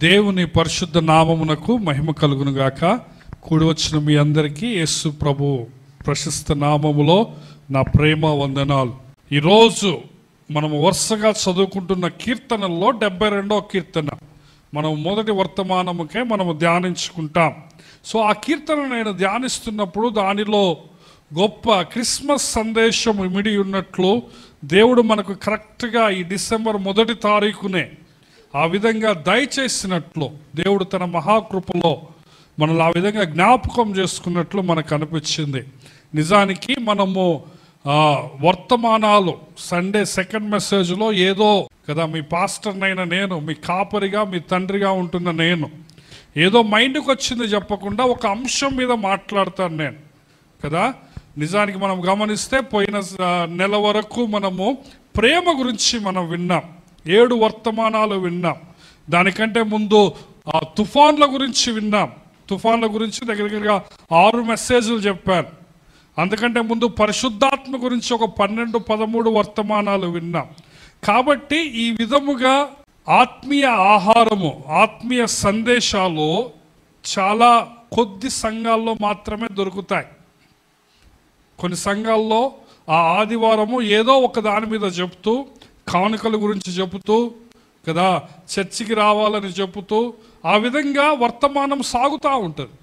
దేవుని పరిశుద్ధ నామమునకు మహిమ కలుగును గాక. కూడి వచ్చిన మీ అందరికీ యేసు ప్రభు ప్రశస్త నామములో నా ప్రేమ వందనాలు. ఈరోజు మనము వరుసగా చదువుకుంటున్న కీర్తనల్లో 72వ కీర్తన మనం మొదటి వర్తమానముకే మనము ధ్యానించుకుంటాం. సో ఆ కీర్తన నేను ధ్యానిస్తున్నప్పుడు దానిలో గొప్ప క్రిస్మస్ సందేశం ఇమిడి ఉన్నట్లు దేవుడు మనకు కరెక్ట్గా ఈ డిసెంబర్ 1వ తారీఖునే ఆ విధంగా దయచేసినట్లు దేవుడు తన మహాకృపలో మనల్ని ఆ విధంగా జ్ఞాపకం చేసుకున్నట్లు మనకు అనిపించింది. నిజానికి మనము వర్తమానాలు సండే సెకండ్ మెసేజ్లో ఏదో కదా, మీ పాస్టర్నైనా నేను, మీ కాపరిగా మీ తండ్రిగా ఉంటున్న నేను, ఏదో మైండ్కి వచ్చింది చెప్పకుండా ఒక అంశం మీద మాట్లాడతాను నేను కదా. నిజానికి మనం గమనిస్తే పోయిన నెల వరకు మనము ప్రేమ గురించి మనం విన్నాం, 7 వర్తమానాలు విన్నాం. దానికంటే ముందు తుఫాన్ల గురించి విన్నాం. తుఫాన్ల గురించి దగ్గరగా 6 మెసేజ్లు చెప్పాను. అందుకంటే ముందు పరిశుద్ధాత్మ గురించి ఒక 12-13 వర్తమానాలు విన్నాం. కాబట్టి ఈ విధముగా ఆత్మీయ ఆహారము, ఆత్మీయ సందేశాలు చాలా కొద్ది సంఘాల్లో మాత్రమే దొరుకుతాయి. కొన్ని సంఘాల్లో ఆ ఆదివారము ఏదో ఒక దాని మీద చెప్తూ, కానుకల గురించి చెబుతూ కదా, చర్చికి రావాలని చెబుతూ ఆ విధంగా వర్తమానం సాగుతూ ఉంటుంది.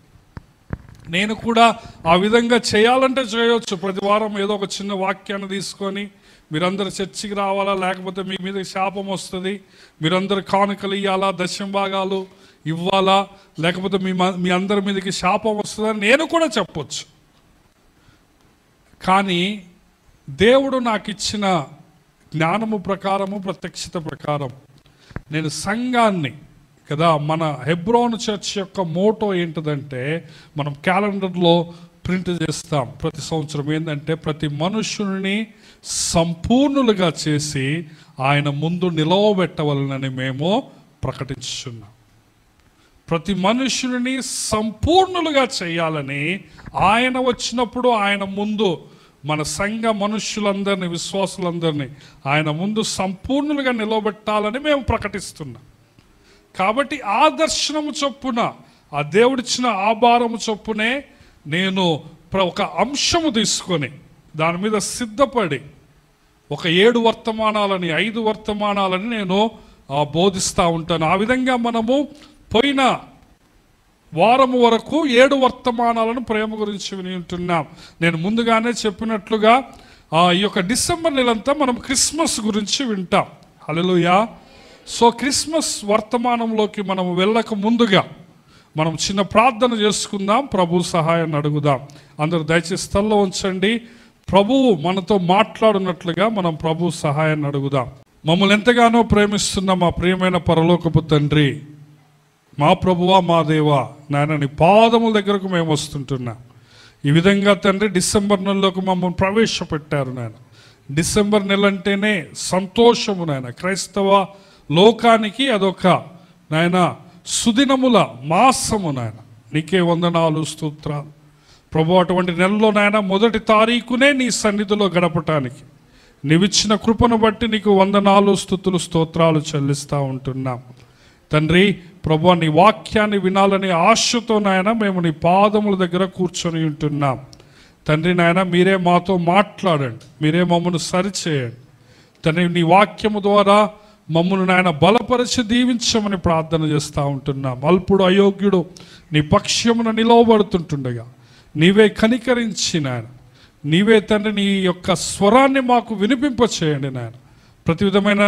నేను కూడా ఆ విధంగా చేయాలంటే చేయవచ్చు. ప్రతి వారం ఏదో ఒక చిన్న వాక్యాన్ని తీసుకొని మీరందరూ చర్చికి రావాలా, లేకపోతే మీ మీద శాపం వస్తుంది, మీరందరూ కానుకలు ఇవ్వాలా, దశమ భాగాలు ఇవ్వాలా, లేకపోతే మీ అందరి మీదకి శాపం వస్తుందని నేను కూడా చెప్పొచ్చు. కానీ దేవుడు నాకు ఇచ్చిన జ్ఞానము ప్రకారము, ప్రత్యక్షత ప్రకారం నేను సంఘాన్ని కదా, మన హెబ్రోన్ చర్చ్ యొక్క మోటో ఏంటిదంటే, మనం క్యాలెండర్లో ప్రింట్ చేస్తాం ప్రతి సంవత్సరం. ఏంటంటే ప్రతి మనుషుల్ని సంపూర్ణులుగా చేసి ఆయన ముందు నిలవబెట్టవలనని మేము ప్రకటించున్నాం. ప్రతి మనుషుల్ని సంపూర్ణులుగా చేయాలని ఆయన వచ్చినప్పుడు ఆయన ముందు మన సంఘ మనుష్యులందరినీ, విశ్వాసులందరినీ ఆయన ముందు సంపూర్ణులుగా నిలవబెట్టాలని మేము ప్రకటిస్తున్నాం. కాబట్టి ఆ దర్శనము చొప్పున, ఆ దేవుడిచ్చిన ఆభారము చొప్పునే నేను ఒక అంశము తీసుకొని దాని మీద సిద్ధపడి ఒక 7 వర్తమానాలని 5 వర్తమానాలని నేను బోధిస్తూ ఉంటాను. ఆ విధంగా మనము పోయిన వారము వరకు 7 వర్తమానాలను ప్రేమ గురించి విని ఉంటున్నాం. నేను ముందుగానే చెప్పినట్లుగా ఈ యొక్క డిసెంబర్ నెలంతా మనం క్రిస్మస్ గురించి వింటాం. హల్లెలూయా. సో క్రిస్మస్ వర్తమానంలోకి మనం వెళ్ళక ముందుగా మనం చిన్న ప్రార్థన చేసుకుందాం, ప్రభు సహాయాన్ని అడుగుదాం. అందరూ దయచేసి స్థలంలో ఉంచండి. ప్రభువు మనతో మాట్లాడినట్లుగా మనం ప్రభు సహాయాన్ని అడుగుదాం. మమ్మల్ని ఎంతగానో ప్రేమిస్తున్న మా ప్రియమైన పరలోకపు తండ్రి, మా ప్రభువా, మా దేవా, నాయన నీ పాదముల దగ్గరకు మేము వస్తుంటున్నాం. ఈ విధంగా తండ్రి డిసెంబర్ నెలలోకి మమ్మల్ని ప్రవేశపెట్టారు నాయన. డిసెంబర్ నెల అంటేనే సంతోషము నాయన. క్రైస్తవ లోకానికి అదొక నాయన సుదినముల మాసము నాయన. నీకే వందనాలు, స్తోత్రాలు ప్రభు. అటువంటి నెలలో నాయన 1వ తారీఖునే నీ సన్నిధిలో గడపటానికి నీవిచ్చిన కృపను బట్టి నీకు వందనాలు, స్తుతులు, స్తోత్రాలు చెల్లిస్తూ ఉంటున్నాం తండ్రి. ప్రభు నీ వాక్యాన్ని వినాలని ఆశతో నాయన మేము నీ పాదముల దగ్గర కూర్చొని ఉంటున్నాం తండ్రి. నాయన మీరే మాతో మాట్లాడండి, మీరే మమ్మల్ని సరిచేయండి తండ్రి. నీ వాక్యము ద్వారా మమ్మల్ని నాయన బలపరిచి దీవించమని ప్రార్థన చేస్తూ ఉంటున్నాం. అల్పుడు అయోగ్యుడు నీ పక్షమున నిలవబడుతుంటుండగా నీవే కనికరించి నాయన, నీవే తండ్రి నీ యొక్క స్వరాన్ని మాకు వినిపింపచేయండి నాయన. ప్రతి విధమైన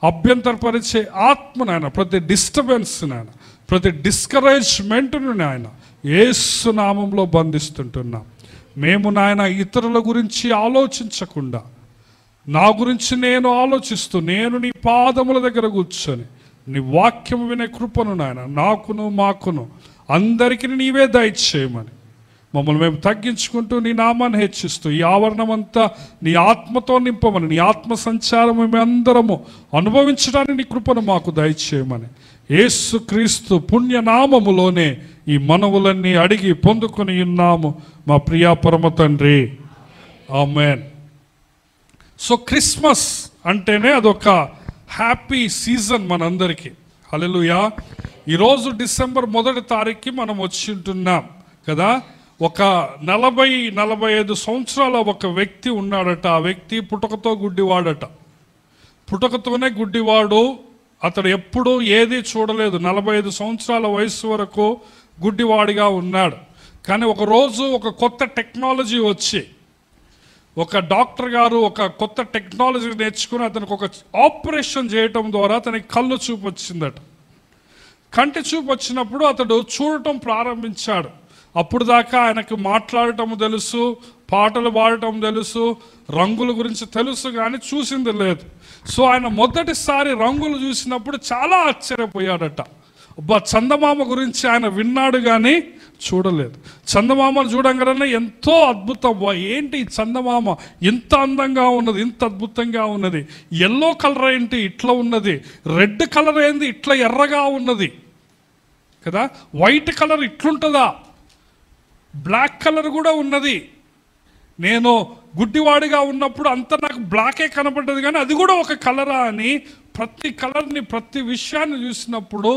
అభ్యంతరపరిచే ఆత్మ నాయన, ప్రతి డిస్టర్బెన్స్ నాయన, ప్రతి డిస్కరేజ్మెంట్ను నాయన యేసు నామంలో బంధిస్తుంటున్నాం. మేము నాయన ఇతరుల గురించి ఆలోచించకుండా నా గురించి నేను ఆలోచిస్తూ, నేను నీ పాదముల దగ్గర కూర్చొని నీ వాక్యం వినే కృపను నాయన నాకును మాకును అందరికీ నీవే దయచేయమని మమ్మల్ని మేము తగ్గించుకుంటూ నీ నామాన్ని హెచ్చిస్తూ ఈ ఆవరణం అంతా నీ ఆత్మతో నింపమని, నీ ఆత్మ సంచారం మేమందరము అనుభవించడానికి నీ కృపను మాకు దయచేయమని యేసు క్రీస్తు పుణ్యనామములోనే ఈ మనవులన్నీ అడిగి పొందుకొని ఉన్నాము మా ప్రియా పరమ తండ్రి, ఆమేన్. సో క్రిస్మస్ అంటేనే అదొక హ్యాపీ సీజన్ మనందరికీ. హల్లెలూయా. ఈరోజు డిసెంబర్ 1వ తారీఖుకి మనం వచ్చి ఉంటున్నాం కదా. ఒక 40-45 సంవత్సరాల ఒక వ్యక్తి ఉన్నాడట. ఆ వ్యక్తి పుట్టుకతో గుడ్డివాడట. పుట్టుకతోనే గుడ్డివాడు. అతడు ఎప్పుడూ ఏది చూడలేదు. 45 సంవత్సరాల వయసు వరకు గుడ్డివాడిగా ఉన్నాడు. కానీ ఒకరోజు ఒక కొత్త టెక్నాలజీ వచ్చి, ఒక డాక్టర్ గారు ఒక కొత్త టెక్నాలజీ నేర్చుకుని అతనికి ఒక ఆపరేషన్ చేయటం ద్వారా అతనికి కళ్ళు చూపు వచ్చిందట. కంటి చూపు వచ్చినప్పుడు అతడు చూడటం ప్రారంభించాడు. అప్పుడు దాకా ఆయనకు మాట్లాడటం తెలుసు, పాటలు పాడటం తెలుసు, రంగుల గురించి తెలుసు, కానీ చూసింది లేదు. సో ఆయన మొదటిసారి రంగులు చూసినప్పుడు చాలా ఆశ్చర్యపోయాడట. చందమామ గురించి ఆయన విన్నాడు కానీ చూడలేదు. చందమామను చూడంగానే ఎంతో అద్భుతం, ఏంటి ఈ చందమామ ఇంత అందంగా ఉన్నది, ఇంత అద్భుతంగా ఉన్నది, ఎల్లో కలర్ ఏంటి ఇట్లా ఉన్నది, రెడ్ కలర్ ఏంది ఇట్లా ఎర్రగా ఉన్నది కదా, వైట్ కలర్ ఇట్లుంటుందా, బ్లాక్ కలర్ కూడా ఉన్నది. నేను గుడ్డివాడిగా ఉన్నప్పుడు అంతా నాకు బ్లాకే కనపడ్డది, కానీ అది కూడా ఒక కలరా అని ప్రతి కలర్ని, ప్రతి విషయాన్ని చూసినప్పుడు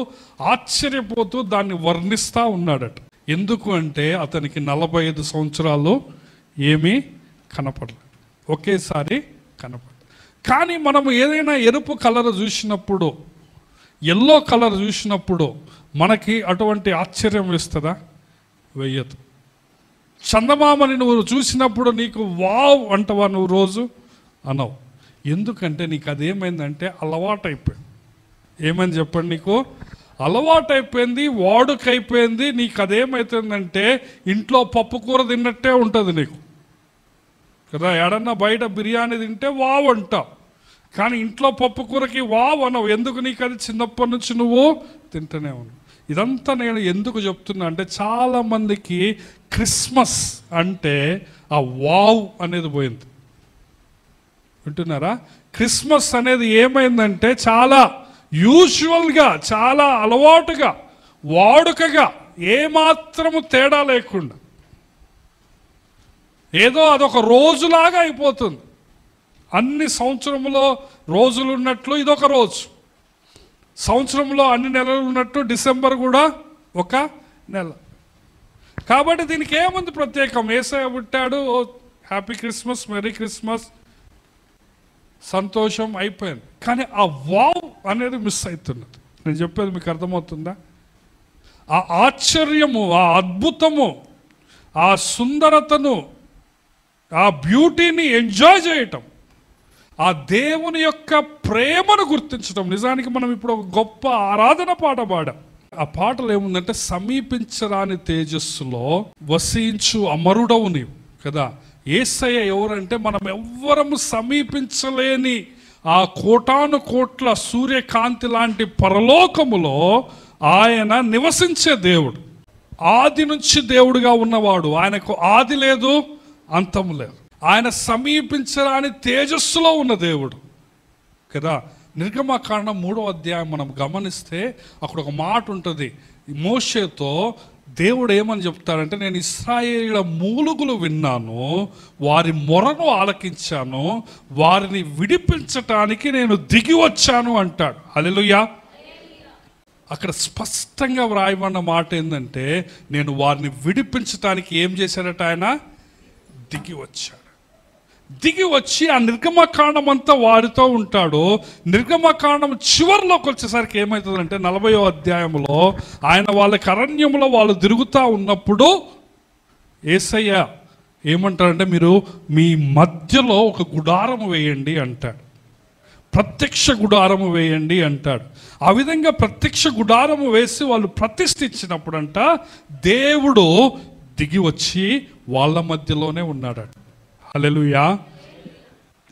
ఆశ్చర్యపోతూ దాన్ని వర్ణిస్తూ ఉన్నాడట. ఎందుకు అంటే అతనికి 45 సంవత్సరాలు ఏమీ కనపడలేదు, ఒకేసారి కనపడలేదు. కానీ మనం ఏదైనా ఎరుపు కలర్ చూసినప్పుడు, ఎల్లో కలర్ చూసినప్పుడు మనకి అటువంటి ఆశ్చర్యం వేస్తుందా? వేయదు. చందమామని నువ్వు చూసినప్పుడు నీకు వావ్ అంటవా? నువ్వు రోజు అనవు. ఎందుకంటే నీకు అదేమైందంటే అలవాటైపోయింది. ఏమని చెప్పండి, నీకు అలవాటైపోయింది, వాడుకైపోయింది. నీకు అదేమవుతుందంటే ఇంట్లో పప్పు కూర తిన్నట్టే ఉంటుంది నీకు కదా. ఎడన్నా బయట బిర్యానీ తింటే వావ్ అంటావు, కానీ ఇంట్లో పప్పు కూరకి వావ్ అనవు. ఎందుకు? నీకు అది చిన్నప్పటి నుంచి నువ్వు తింటూనే ఉన్నావు. ఇదంతా నేను ఎందుకు చెప్తున్నా అంటే చాలామందికి క్రిస్మస్ అంటే ఆ వావ్ అనేది పోయింది. వింటున్నారా? క్రిస్మస్ అనేది ఏమైందంటే చాలా యూజువల్గా, చాలా అలవాటుగా, వాడుకగా, ఏమాత్రము తేడా లేకుండా ఏదో అదొక రోజులాగా అయిపోతుంది. అన్ని సంవత్సరంలో రోజులు ఉన్నట్లు ఇదొక రోజు, సంవత్సరంలో అన్ని నెలలు ఉన్నట్టు డిసెంబర్ కూడా ఒక నెల. కాబట్టి దీనికి ఏముంది ప్రత్యేకం? యేసయ్య పుట్టాడు, హ్యాపీ క్రిస్మస్, మెరీ క్రిస్మస్, సంతోషం, అయిపోయింది. కానీ ఆ వావ్ అనేది మిస్ అవుతున్నది. నేను చెప్పేది మీకు అర్థమవుతుందా? ఆ ఆశ్చర్యము, ఆ అద్భుతము, ఆ సుందరతను, ఆ బ్యూటీని ఎంజాయ్ చేయటం, ఆ దేవుని యొక్క ప్రేమను గుర్తించడం. నిజానికి మనం ఇప్పుడు ఒక గొప్ప ఆరాధన పాట పాడాం. ఆ పాటలు ఏముందంటే, సమీపించరాని తేజస్సులో వసించు అమరుడవు నీవు కదా. యేసయ్య ఎవరంటే మనం ఎవ్వరము సమీపించలేని ఆ కోటాను కోట్ల సూర్యకాంతి లాంటి పరలోకములో ఆయన నివసించే దేవుడు. ఆది నుంచి దేవుడుగా ఉన్నవాడు. ఆయనకు ఆది లేదు, అంతము లేదు. ఆయన సమీపించరాని తేజస్సులో ఉన్న దేవుడు కదా. నిర్గమకాండం 3వ అధ్యాయం మనం గమనిస్తే అక్కడ ఒక మాట ఉంటుంది. మోషేతో దేవుడు ఏమని చెప్తాడంటే, నేను ఇశ్రాయేలీయుల మూలుగులు విన్నాను, వారి మొరను ఆలకించాను, వారిని విడిపించటానికి నేను దిగి వచ్చాను అంటాడు. హల్లెలూయా. అక్కడ స్పష్టంగా వ్రాయబడిన మాట ఏంటంటే, నేను వారిని విడిపించటానికి ఏం చేశాడట? ఆయన దిగి వచ్చాడు. దిగి వచ్చి ఆ నిర్గమకాండం అంతా వారితో ఉంటాడు. నిర్గమకాండం చివరిలోకి వచ్చేసరికి ఏమవుతుందంటే 40వ అధ్యాయంలో ఆయన వాళ్ళకి అరణ్యంలో వాళ్ళు తిరుగుతూ ఉన్నప్పుడు యేసయ్య ఏమంటాడంటే, మీరు మీ మధ్యలో ఒక గుడారము వేయండి అంటాడు. ప్రత్యక్ష గుడారము వేయండి అంటాడు. ఆ విధంగా ప్రత్యక్ష గుడారము వేసి వాళ్ళు ప్రతిష్ఠించినప్పుడంట దేవుడు దిగి వచ్చి వాళ్ళ మధ్యలోనే ఉన్నాడట. హల్లెలూయా.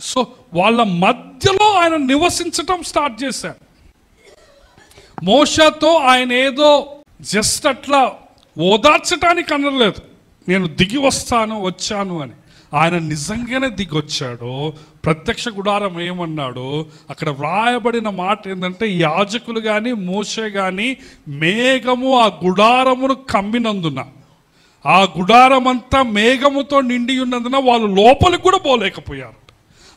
సో వాళ్ళ మధ్యలో ఆయన నివసించటం స్టార్ట్ చేశాడు. మోషతో ఆయన ఏదో జస్ట్ అట్లా ఓదార్చటానికి అనలేదు, నేను దిగి వచ్చాను అని. ఆయన నిజంగానే దిగి వచ్చాడు. ప్రత్యక్ష గుడారం ఏమన్నాడు? అక్కడ వ్రాయబడిన మాట ఏంటంటే, యాజకులు కానీ మోషే కానీ మేఘము ఆ గుడారమును కమ్మినందున, ఆ గుడారం అంతా మేఘముతో నిండి ఉన్నందున వాళ్ళు లోపలికి కూడా పోలేకపోయారు.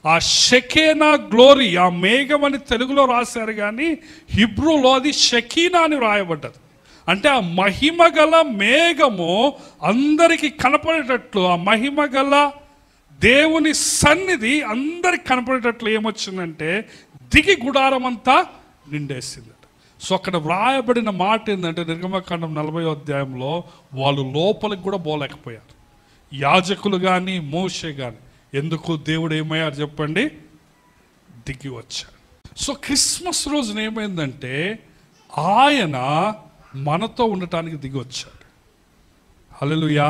ఆ షెకేనా గ్లోరీ, ఆ మేఘం అని తెలుగులో రాశారు కానీ హిబ్రూలో అది షకీనా అని రాయబడ్డది. అంటే ఆ మహిమ గల మేఘము అందరికీ కనపడేటట్లు, ఆ మహిమ గల దేవుని సన్నిధి అందరికి కనపడేటట్లు ఏమొచ్చిందంటే దిగి గుడారం అంతా నిండేసిందట. సో అక్కడ వ్రాయబడిన మాట ఏంటంటే నిర్గమకాండం 40వ అధ్యాయంలో వాళ్ళు లోపలికి కూడా పోలేకపోయారు, యాజకులు కానీ మోషే కానీ. ఎందుకు? దేవుడు ఏమయ్యారు చెప్పండి? దిగి వచ్చారు. సో క్రిస్మస్ రోజున ఏమైందంటే ఆయన మనతో ఉండటానికి దిగి వచ్చాడు. హల్లెలూయా.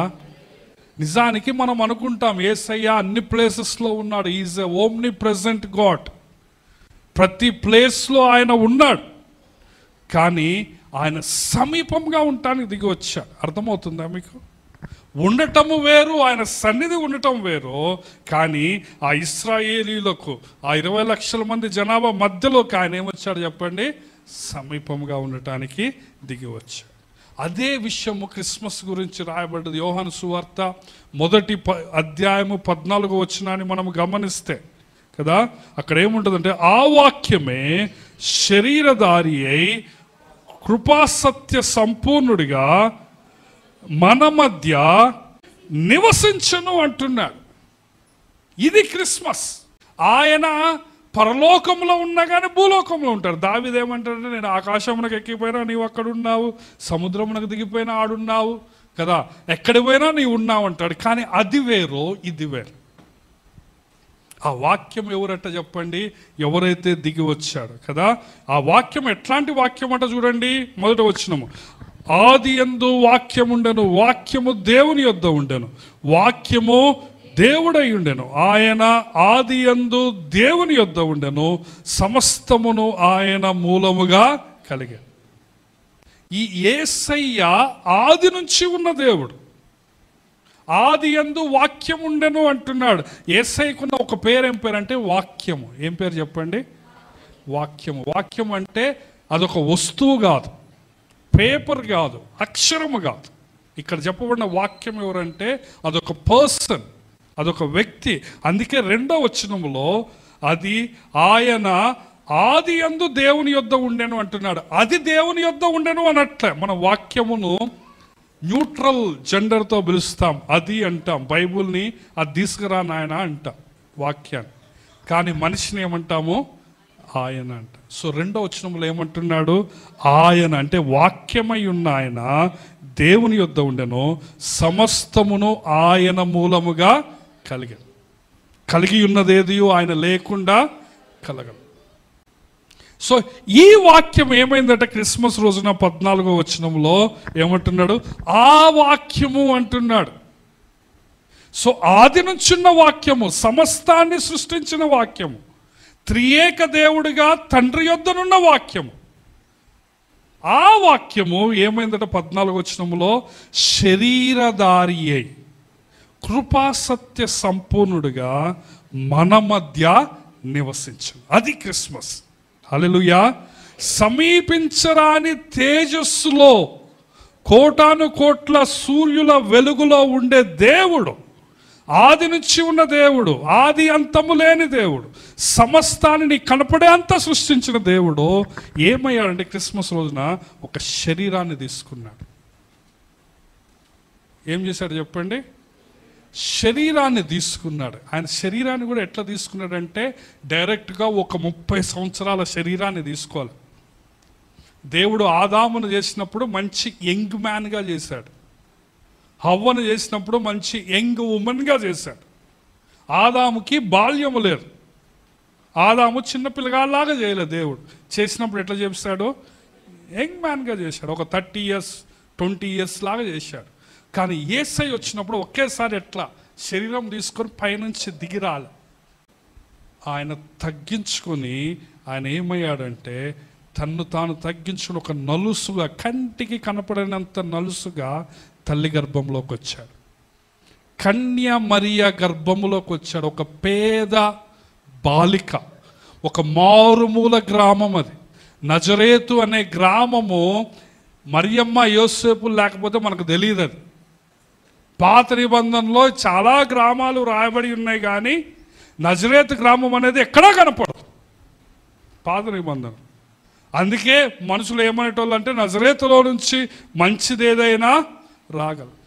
నిజానికి మనం అనుకుంటాం యేసయ్య అన్ని ప్లేసెస్లో ఉన్నాడు, is a omni present God, ప్రతి ప్లేస్లో ఆయన ఉన్నాడు. కానీ ఆయన సమీపంగా ఉండటానికి దిగి వచ్చాడు. అర్థమవుతుందా మీకు? ఉండటము వేరు, ఆయన సన్నిధి ఉండటం వేరు. కానీ ఆ ఇశ్రాయేలీలకు, ఆ 20 లక్షల మంది జనాభా మధ్యలోకి ఆయన ఏమొచ్చాడు చెప్పండి? సమీపంగా ఉండటానికి దిగి వచ్చాడు. అదే విషయము క్రిస్మస్ గురించి రాయబడ్డది. యోహాను సువార్త 1వ అధ్యాయము 14వ వచనాన్ని మనం గమనిస్తే కదా, అక్కడ ఏముంటుందంటే ఆ వాక్యమే శరీరధారి అయి కృపాసత్య సంపూర్ణుడిగా మన మధ్య నివసించను అంటున్నాడు. ఇది క్రిస్మస్. ఆయన పరలోకంలో ఉన్నా కానీ భూలోకంలో ఉంటాడు. దావీదు ఏమంటాడంటే నేను ఆకాశమునకు ఎక్కిపోయినా నీవు అక్కడ ఉన్నావు, సముద్రమునకు దిగిపోయినా ఆడున్నావు కదా, ఎక్కడికి పోయినా నీవు ఉన్నావు అంటాడు. కానీ అది వేరు, ఇది వేరు. ఆ వాక్యం ఎవరట చెప్పండి? ఎవరైతే దిగి వచ్చాడు కదా. ఆ వాక్యం ఎట్లాంటి వాక్యం అంట చూడండి. మొదట వచనము, ఆది యందు వాక్యం ఉండెను, వాక్యము దేవుని యొద్ద ఉండెను, వాక్యము దేవుడై ఉండెను, ఆయన ఆది యందు దేవుని యొద్ద ఉండెను, సమస్తమును ఆయన మూలముగా కలిగాను. ఈ యేసయ్య ఆది నుంచి ఉన్న దేవుడు. ఆది యందు వాక్యం ఉండెను అంటున్నాడు. యేసయ్యకున్న ఒక పేరు, ఏం పేరు అంటే వాక్యము. ఏం పేరు చెప్పండి? వాక్యము. వాక్యం అంటే అదొక వస్తువు కాదు, పేపర్ కాదు, అక్షరము కాదు. ఇక్కడ చెప్పబడిన వాక్యం ఎవరంటే అదొక పర్సన్, అదొక వ్యక్తి. అందుకే 2వ వచనములో అది ఆయన ఆది యందు దేవుని యొద్ద ఉండెను అంటున్నాడు. అది దేవుని యొద్ద ఉండెను అనట్లే. మన వాక్యమును న్యూట్రల్ జెండర్తో పిలుస్తాం, అది అంటాం. బైబుల్ని అది తీసుకురా నాయన అంటాం వాక్యాన్ని. కానీ మనిషిని ఏమంటాము? ఆయన అంట. సో 2వ వచనంలో ఏమంటున్నాడు? ఆయన అంటే వాక్యమై ఉన్న ఆయన దేవుని యొద్ద ఉండెను, సమస్తమును ఆయన మూలముగా కలిగాను. కలిగి ఉన్నదేది ఆయన లేకుండా కలగదు. సో ఈ వాక్యం ఏమైందంటే క్రిస్మస్ రోజున 14వ వచనంలో ఏమంటున్నాడు? ఆ వాక్యము అంటున్నాడు. సో ఆది నుంచున్న వాక్యము, సమస్తాన్ని సృష్టించిన వాక్యము, త్రియేక దేవుడిగా తండ్రి యొద్దనున్న వాక్యము. ఆ వాక్యము ఏమైందంటే 14వ వచనంలో శరీరధారి అయి కృపాసత్య సంపూర్ణుడిగా మన మధ్య నివసించు. అది క్రిస్మస్. హల్లెలూయా. సమీపించరాని తేజస్సులో, కోటాను కోట్ల సూర్యుల వెలుగులో ఉండే దేవుడు, ఆది నుంచి ఉన్న దేవుడు, ఆది అంతము లేని దేవుడు, సమస్తాన్ని కనపడే అంతా సృష్టించిన దేవుడు ఏమయ్యాడంటే క్రిస్మస్ రోజున ఒక శరీరాన్ని తీసుకున్నాడు. ఏం చేశాడు చెప్పండి? శరీరాన్ని తీసుకున్నాడు. ఆయన శరీరాన్ని కూడా ఎట్లా తీసుకున్నాడంటే డైరెక్ట్గా ఒక 30 సంవత్సరాల శరీరాన్ని తీసుకోవాలి. దేవుడు ఆదామును చేసినప్పుడు మంచి యంగ్ మ్యాన్గా చేశాడు, హవ్వను చేసినప్పుడు మంచి యంగ్ ఉమెన్గా చేశాడు. ఆదాముకి బాల్యము లేదు, ఆదాము చిన్నపిల్లగాళ్ళలాగా చేయలేదు. దేవుడు చేసినప్పుడు ఎట్లా చేస్తాడు? యంగ్ మ్యాన్గా చేశాడు, ఒక 30 years 20 years లాగా చేశాడు. కానీ యేసయ్య వచ్చినప్పుడు ఒకేసారి ఎట్లా శరీరం తీసుకొని పైనుంచి దిగిరాలి. ఆయన తగ్గించుకొని ఆయన ఏమయ్యాడంటే తన్ను తాను తగ్గించుకుని ఒక నలుసుగా, కంటికి కనపడినంత నలుసుగా తల్లి గర్భంలోకి వచ్చాడు. కన్య మరియ గర్భంలోకి వచ్చాడు. ఒక పేద బాలిక, ఒక మారుమూల గ్రామం, అది నజరేతు అనే గ్రామము. మరియమ్మ యోసేపు లేకపోతే మనకు తెలియదు. అది పాత నిబంధనలో చాలా గ్రామాలు రాయబడి ఉన్నాయి, కానీ నజరేతు గ్రామం అనేది ఎక్కడా కనపడదు పాత నిబంధన. అందుకే మనుషులు ఏమనేటోళ్ళు అంటే నజరేతులో నుంచి మంచిది ఏదైనా రాగలరు.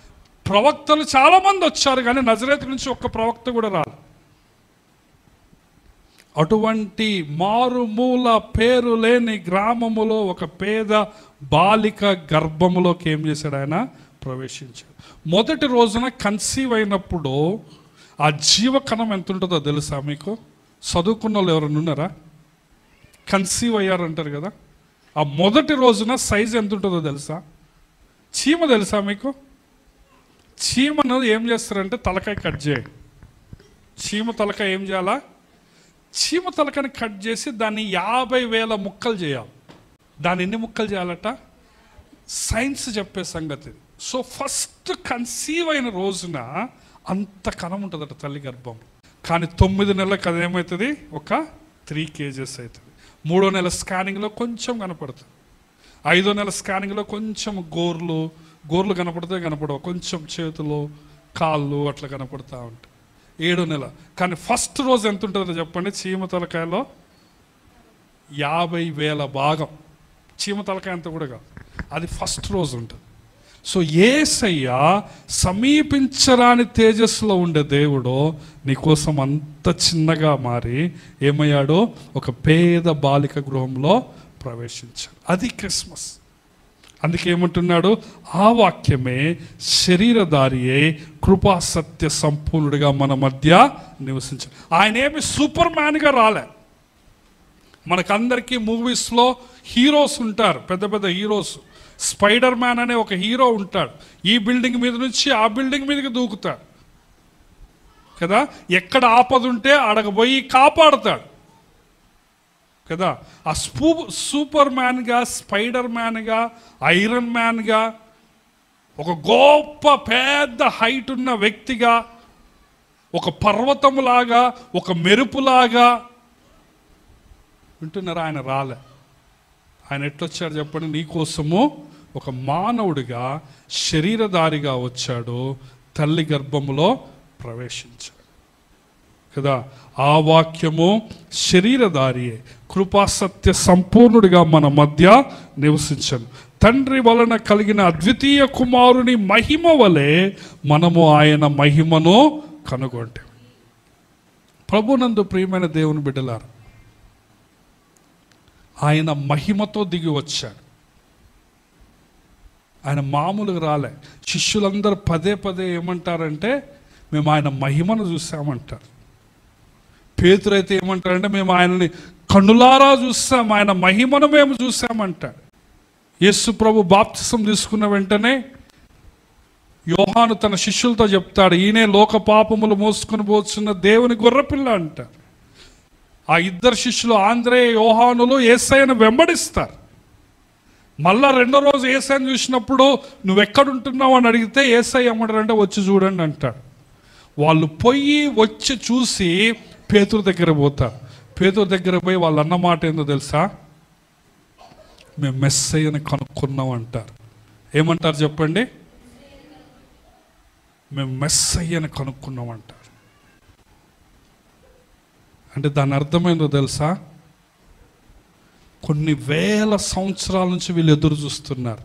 ప్రవక్తలు చాలామంది వచ్చారు కానీ నజరేతు నుంచి ఒక్క ప్రవక్త కూడా రాలేదు. అటువంటి మారుమూల పేరు లేని గ్రామములో ఒక పేద బాలిక గర్భములోకి ఏం చేశాడు? ఆయన ప్రవేశించాడు. మొదటి రోజున కన్సీవ్ అయినప్పుడు ఆ జీవకణం ఎంత ఉంటుందో తెలుసా మీకు? చదువుకున్న వాళ్ళు ఎవరైనా ఉన్నారా? కన్సీవ్ అయ్యారంటారు కదా, ఆ మొదటి రోజున సైజు ఎంత ఉంటుందో తెలుసా? చీమ తెలుసా మీకు? చీమను ఏం చేస్తారంటే తలకాయ కట్ చేయండి. చీమ తలకాయ ఏం చేయాలా? చీమ తలకాయని కట్ చేసి దాన్ని 50,000 ముక్కలు చేయాలి. దాన్ని ఎన్ని ముక్కలు చేయాలట? సైన్స్ చెప్పే సంగతి. సో ఫస్ట్ కన్సీవ్ అయిన రోజున అంత కణం ఉంటుందట తల్లి గర్భం. కానీ 9 నెలలకు అదేమవుతుంది? ఒక 3 kgs అవుతుంది. 3వ నెల స్కానింగ్లో కొంచెం కనపడుతుంది. 5వ నెల స్కానింగ్లో కొంచెం గోర్లు కనపడవు, కొంచెం చేతులు కాళ్ళు అట్లా కనపడతా ఉంటాయి. 7వ నెల. కానీ ఫస్ట్ రోజు ఎంత ఉంటుందో చెప్పండి? చీమ తలకాయలో 50,000 భాగం. చీమ తలకాయ అంత కూడా కాదు, అది ఫస్ట్ రోజు ఉంటుంది. సో యేసయ్య సమీపించరాని తేజస్సులో ఉండే దేవుడు నీకోసం అంత చిన్నగా మారి ఏమయ్యాడో? ఒక పేద బాలిక గృహంలో ప్రవేశించాడు. అది క్రిస్మస్. అందుకే ఏమంటున్నాడు? ఆ వాక్యమే శరీరధారియే కృపా సత్య సంపూర్ణుడిగా మన మధ్య నివసించాడు. ఆయన ఏమి సూపర్ మ్యాన్గా రాలే. మనకందరికీ మూవీస్లో హీరోస్ ఉంటారు, పెద్ద పెద్ద హీరోస్. స్పైడర్ మ్యాన్ అనే ఒక హీరో ఉంటాడు. ఈ బిల్డింగ్ మీద నుంచి ఆ బిల్డింగ్ మీదకి దూకుతాడు కదా. ఎక్కడ ఆపద ఉంటే అడగబోయి కాపాడుతాడు కదా. ఆ సూపర్ మ్యాన్గా, స్పైడర్ మ్యాన్గా, ఐరన్ మ్యాన్గా, ఒక గొప్ప పెద్ద హైట్ ఉన్న వ్యక్తిగా, ఒక పర్వతములాగా, ఒక మెరుపులాగా వింటున్నారా? ఆయన రాలే. ఆయన ఎట్లొచ్చాడు చెప్పండి? నీకోసము ఒక మానవుడిగా శరీరధారిగా వచ్చాడు, తల్లి గర్భములో ప్రవేశించాడు కదా. ఆ వాక్యము శరీరధారియే కృపాసత్య సంపూర్ణుడిగా మన మధ్య నివసించను. తండ్రి వలన కలిగిన అద్వితీయ కుమారుని మహిమ వలె మనము ఆయన మహిమను కనుగొంటే. ప్రభునందు ప్రియమైన దేవుని బిడ్డలారా, ఆయన మహిమతో దిగి వచ్చాడు. ఆయన మామూలుగా రాలే. శిష్యులందరూ పదే ఏమంటారంటే మేము ఆయన మహిమను చూసామంటారు. పేతురైతే ఏమంటారంటే మేము ఆయనని కన్నులారా చూసాం, ఆయన మహిమను మేము చూసామంటాడు. యేసు ప్రభు బాప్తిసం తీసుకున్న వెంటనే యోహాను తన శిష్యులతో చెప్తాడు, ఈయనే లోక పాపములు మోసుకొని పోతున్న దేవుని గొర్రెపిల్ల అంటారు. ఆ 2 శిష్యులు ఆంద్రేయ, యోహానులు యేసయ్యను వెంబడిస్తారు. మళ్ళా 2వ రోజు యేసయ్యను చూసినప్పుడు నువ్వెక్కడుంటున్నావు అని అడిగితే యేసయ్య ఏమంటారంటే వచ్చి చూడండి అంటాడు. వాళ్ళు వచ్చి చూసి పేతురు దగ్గర పోతారు. పేతురు దగ్గర పోయి వాళ్ళు అన్న మాట ఏందో తెలుసా? మేము మెస్సయ్యని కనుక్కున్నాం అంటారు. ఏమంటారు చెప్పండి? మేము మెస్సయ్యని కనుక్కున్నాం అంటారు. అంటే దాని అర్థమైందో తెలుసా? కొన్ని వేల సంవత్సరాల నుంచి వీళ్ళు ఎదురు చూస్తున్నారు.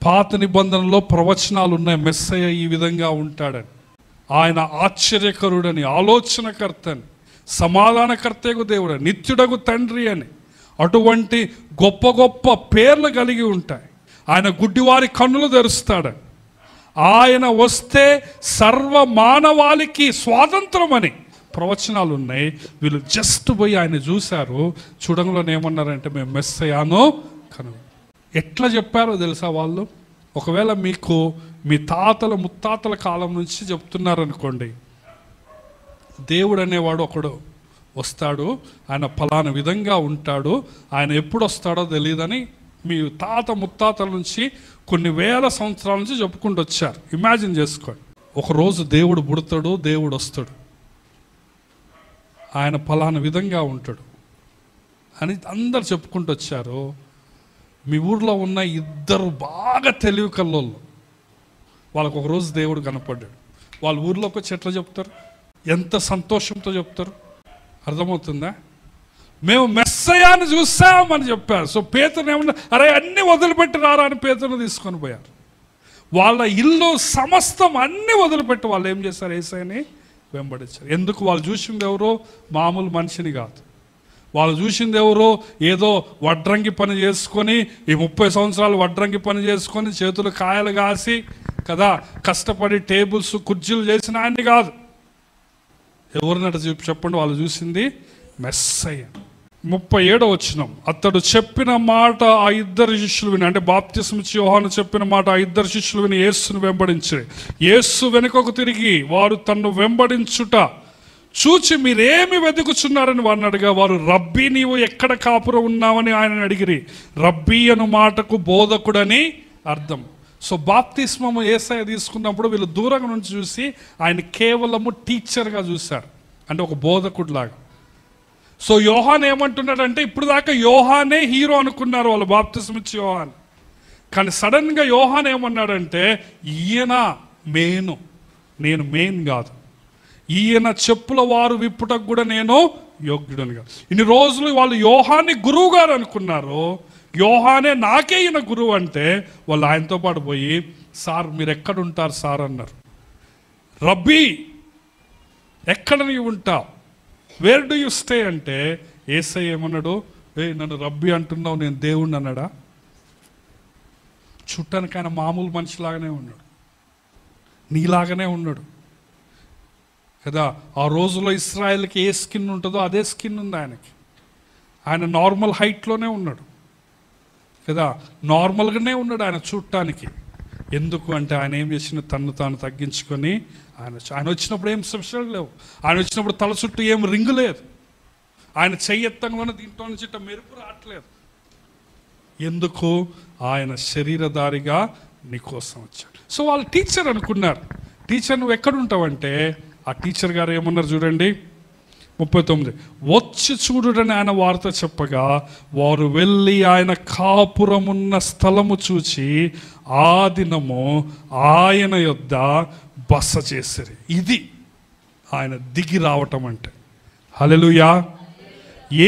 పాత నిబంధనలో ప్రవచనాలు ఉన్నాయి, మెస్సయ్య ఈ విధంగా ఉంటాడని, ఆయన ఆశ్చర్యకరుడని, ఆలోచనకర్తని, సమాధానకర్తకు దేవుడు, నిత్యుడకు తండ్రి అని. అటువంటి గొప్ప గొప్ప పేర్లు కలిగి ఉంటాయి. ఆయన గుడ్డివారి కన్నులు తెరుస్తాడని, ఆయన వస్తే సర్వ మానవాళికి స్వాతంత్రం అని ప్రవచనాలు ఉన్నాయి. వీళ్ళు జస్ట్ పోయి ఆయన చూశారు. చూడంలో ఏమన్నారంటే మేము మెస్సయ్యాను కను. ఎట్లా చెప్పారో తెలుసా వాళ్ళు? ఒకవేళ మీకు మీ తాతల ముత్తాతల కాలం నుంచి చెప్తున్నారనుకోండి, దేవుడు అనేవాడు ఒకడు వస్తాడు, ఆయన ఫలానా విధంగా ఉంటాడు, ఆయన ఎప్పుడు వస్తాడో తెలియదని మీ తాత ముత్తాతల నుంచి కొన్ని వేల సంవత్సరాల నుంచి చెప్పుకుంటూ వచ్చారు. ఇమాజిన్ చేసుకోండి, ఒకరోజు దేవుడు పుడతాడు, దేవుడు వస్తాడు, ఆయన ఫలానా విధంగా ఉంటాడు అని అందరు చెప్పుకుంటూ వచ్చారు. మీ ఊర్లో ఉన్న 2 బాగా తెలివి కల్లోళ్ళు వాళ్ళకు ఒకరోజు దేవుడు కనపడ్డాడు. వాళ్ళ ఊర్లోకి వచ్చి ఎట్లా చెప్తారు? ఎంత సంతోషంతో చెప్తారు, అర్థమవుతుందా? మేము మెస్సయాన్ని చూసామని చెప్పారు. సో పేతురుని ఏమన్నా, అరే అన్నీ వదిలిపెట్టి రారా అని పేతురుని తీసుకొని పోయారు. వాళ్ళ ఇల్లు సమస్తం అన్నీ వదిలిపెట్టి వాళ్ళు ఏం చేశారు? యేసయ్యని వెంబడించారు. ఎందుకు? వాళ్ళు చూసింది ఎవరో మామూలు మనిషిని కాదు. వాళ్ళు చూసింది ఎవరో ఏదో వడ్రంగి పని చేసుకొని, ఈ 30 సంవత్సరాలు వడ్రంగి పని చేసుకొని చేతులు కాయలు కాసి కదా కష్టపడి టేబుల్స్ కుర్చీలు చేసిన ఆయన్ని కాదు. ఎవరినట చెప్పండి, వాళ్ళు చూసింది మెస్సయ్య. 37వ వచనం, అతడు చెప్పిన మాట ఆ ఇద్దరు శిష్యులు విని, అంటే బాప్తిస్మ ఇచ్చి యోహాను చెప్పిన మాట ఆ ఇద్దరు శిష్యులు విని యేసును వెంబడించారు. యేసు వెనుకకు తిరిగి వారు తన్ను వెంబడించుట చూచి మీరేమి వెతుకుచున్నారని వారిని అడిగా. వారు రబ్బీ నీవు ఎక్కడ కాపురం ఉన్నావని ఆయన అడిగిరి. రబ్బీ అను మాటకు బోధకుడని అర్థం. సో బాప్తిస్మము యేసయ్య తీసుకున్నప్పుడు వీళ్ళు దూరం నుంచి చూసి ఆయన కేవలము టీచర్గా చూశారు, అంటే ఒక బోధకుడు లాగా. సో యోహాన్ ఏమంటున్నాడంటే, ఇప్పుడు దాకా యోహానే హీరో అనుకున్నారు వాళ్ళు, బాప్తిస్మ ఇచ్చి యోహాన్. కానీ సడన్గా యోహాన్ ఏమన్నాడంటే, ఈయన మెయిన్, నేను మెయిన్ కాదు. ఈయన చెప్పుల వారు విప్పుటకు కూడా నేను యోగ్యుడని కాదు. ఇన్ని రోజులు వాళ్ళు యోహాన్ని గురువు గారు అనుకున్నారు. యోహానే నాకే ఈయన గురువు అంటే వాళ్ళు ఆయనతో పాటు పోయి, సార్ మీరు ఎక్కడుంటారు సార్ అన్నారు. రబ్బీ ఎక్కడ నీవు ఉంటావు, వేర్ డు యు స్టే అంటే యేసయ్య ఏమన్నాడు, నన్ను రబ్బీ అంటున్నావు, నేను దేవుణ్ణి అన్నాడా? చూడటానికి ఆయన మామూలు మనిషిలాగానే ఉన్నాడు, నీలాగానే ఉన్నాడు కదా. ఆ రోజులో ఇస్రాయేల్కి ఏ స్కిన్ ఉంటుందో అదే స్కిన్ ఉంది ఆయనకి. ఆయన నార్మల్ హైట్లోనే ఉన్నాడు కదా, నార్మల్గానే ఉన్నాడు ఆయన చూడటానికి. ఎందుకు అంటే ఆయన ఏం చేసిన, తను తాను తగ్గించుకొని ఆయన వచ్చినప్పుడు ఏం స్పెషల్ లేవు. ఆయన వచ్చినప్పుడు తల చుట్టూ ఏం రింగు లేదు. ఆయన చెయ్యెత్తంలోనే దీంట్లో నుంచి మెరుపు రావట్లేదు. ఎందుకు? ఆయన శరీరధారిగా నీకోసం వచ్చాడు. సో వాళ్ళు టీచర్ అనుకున్నారు. టీచర్ నువ్వు ఎక్కడుంటావంటే, ఆ టీచర్ గారు ఏమన్నారు చూడండి, 39, వచ్చి చూడుడని ఆయన వార్త చెప్పగా వారు వెళ్ళి ఆయన కాపురమున్న స్థలము చూచి ఆ దినము ఆయన యొద్ద బస చేసిరి. ఇది ఆయన దిగి రావటం అంటే. హల్లెలూయా.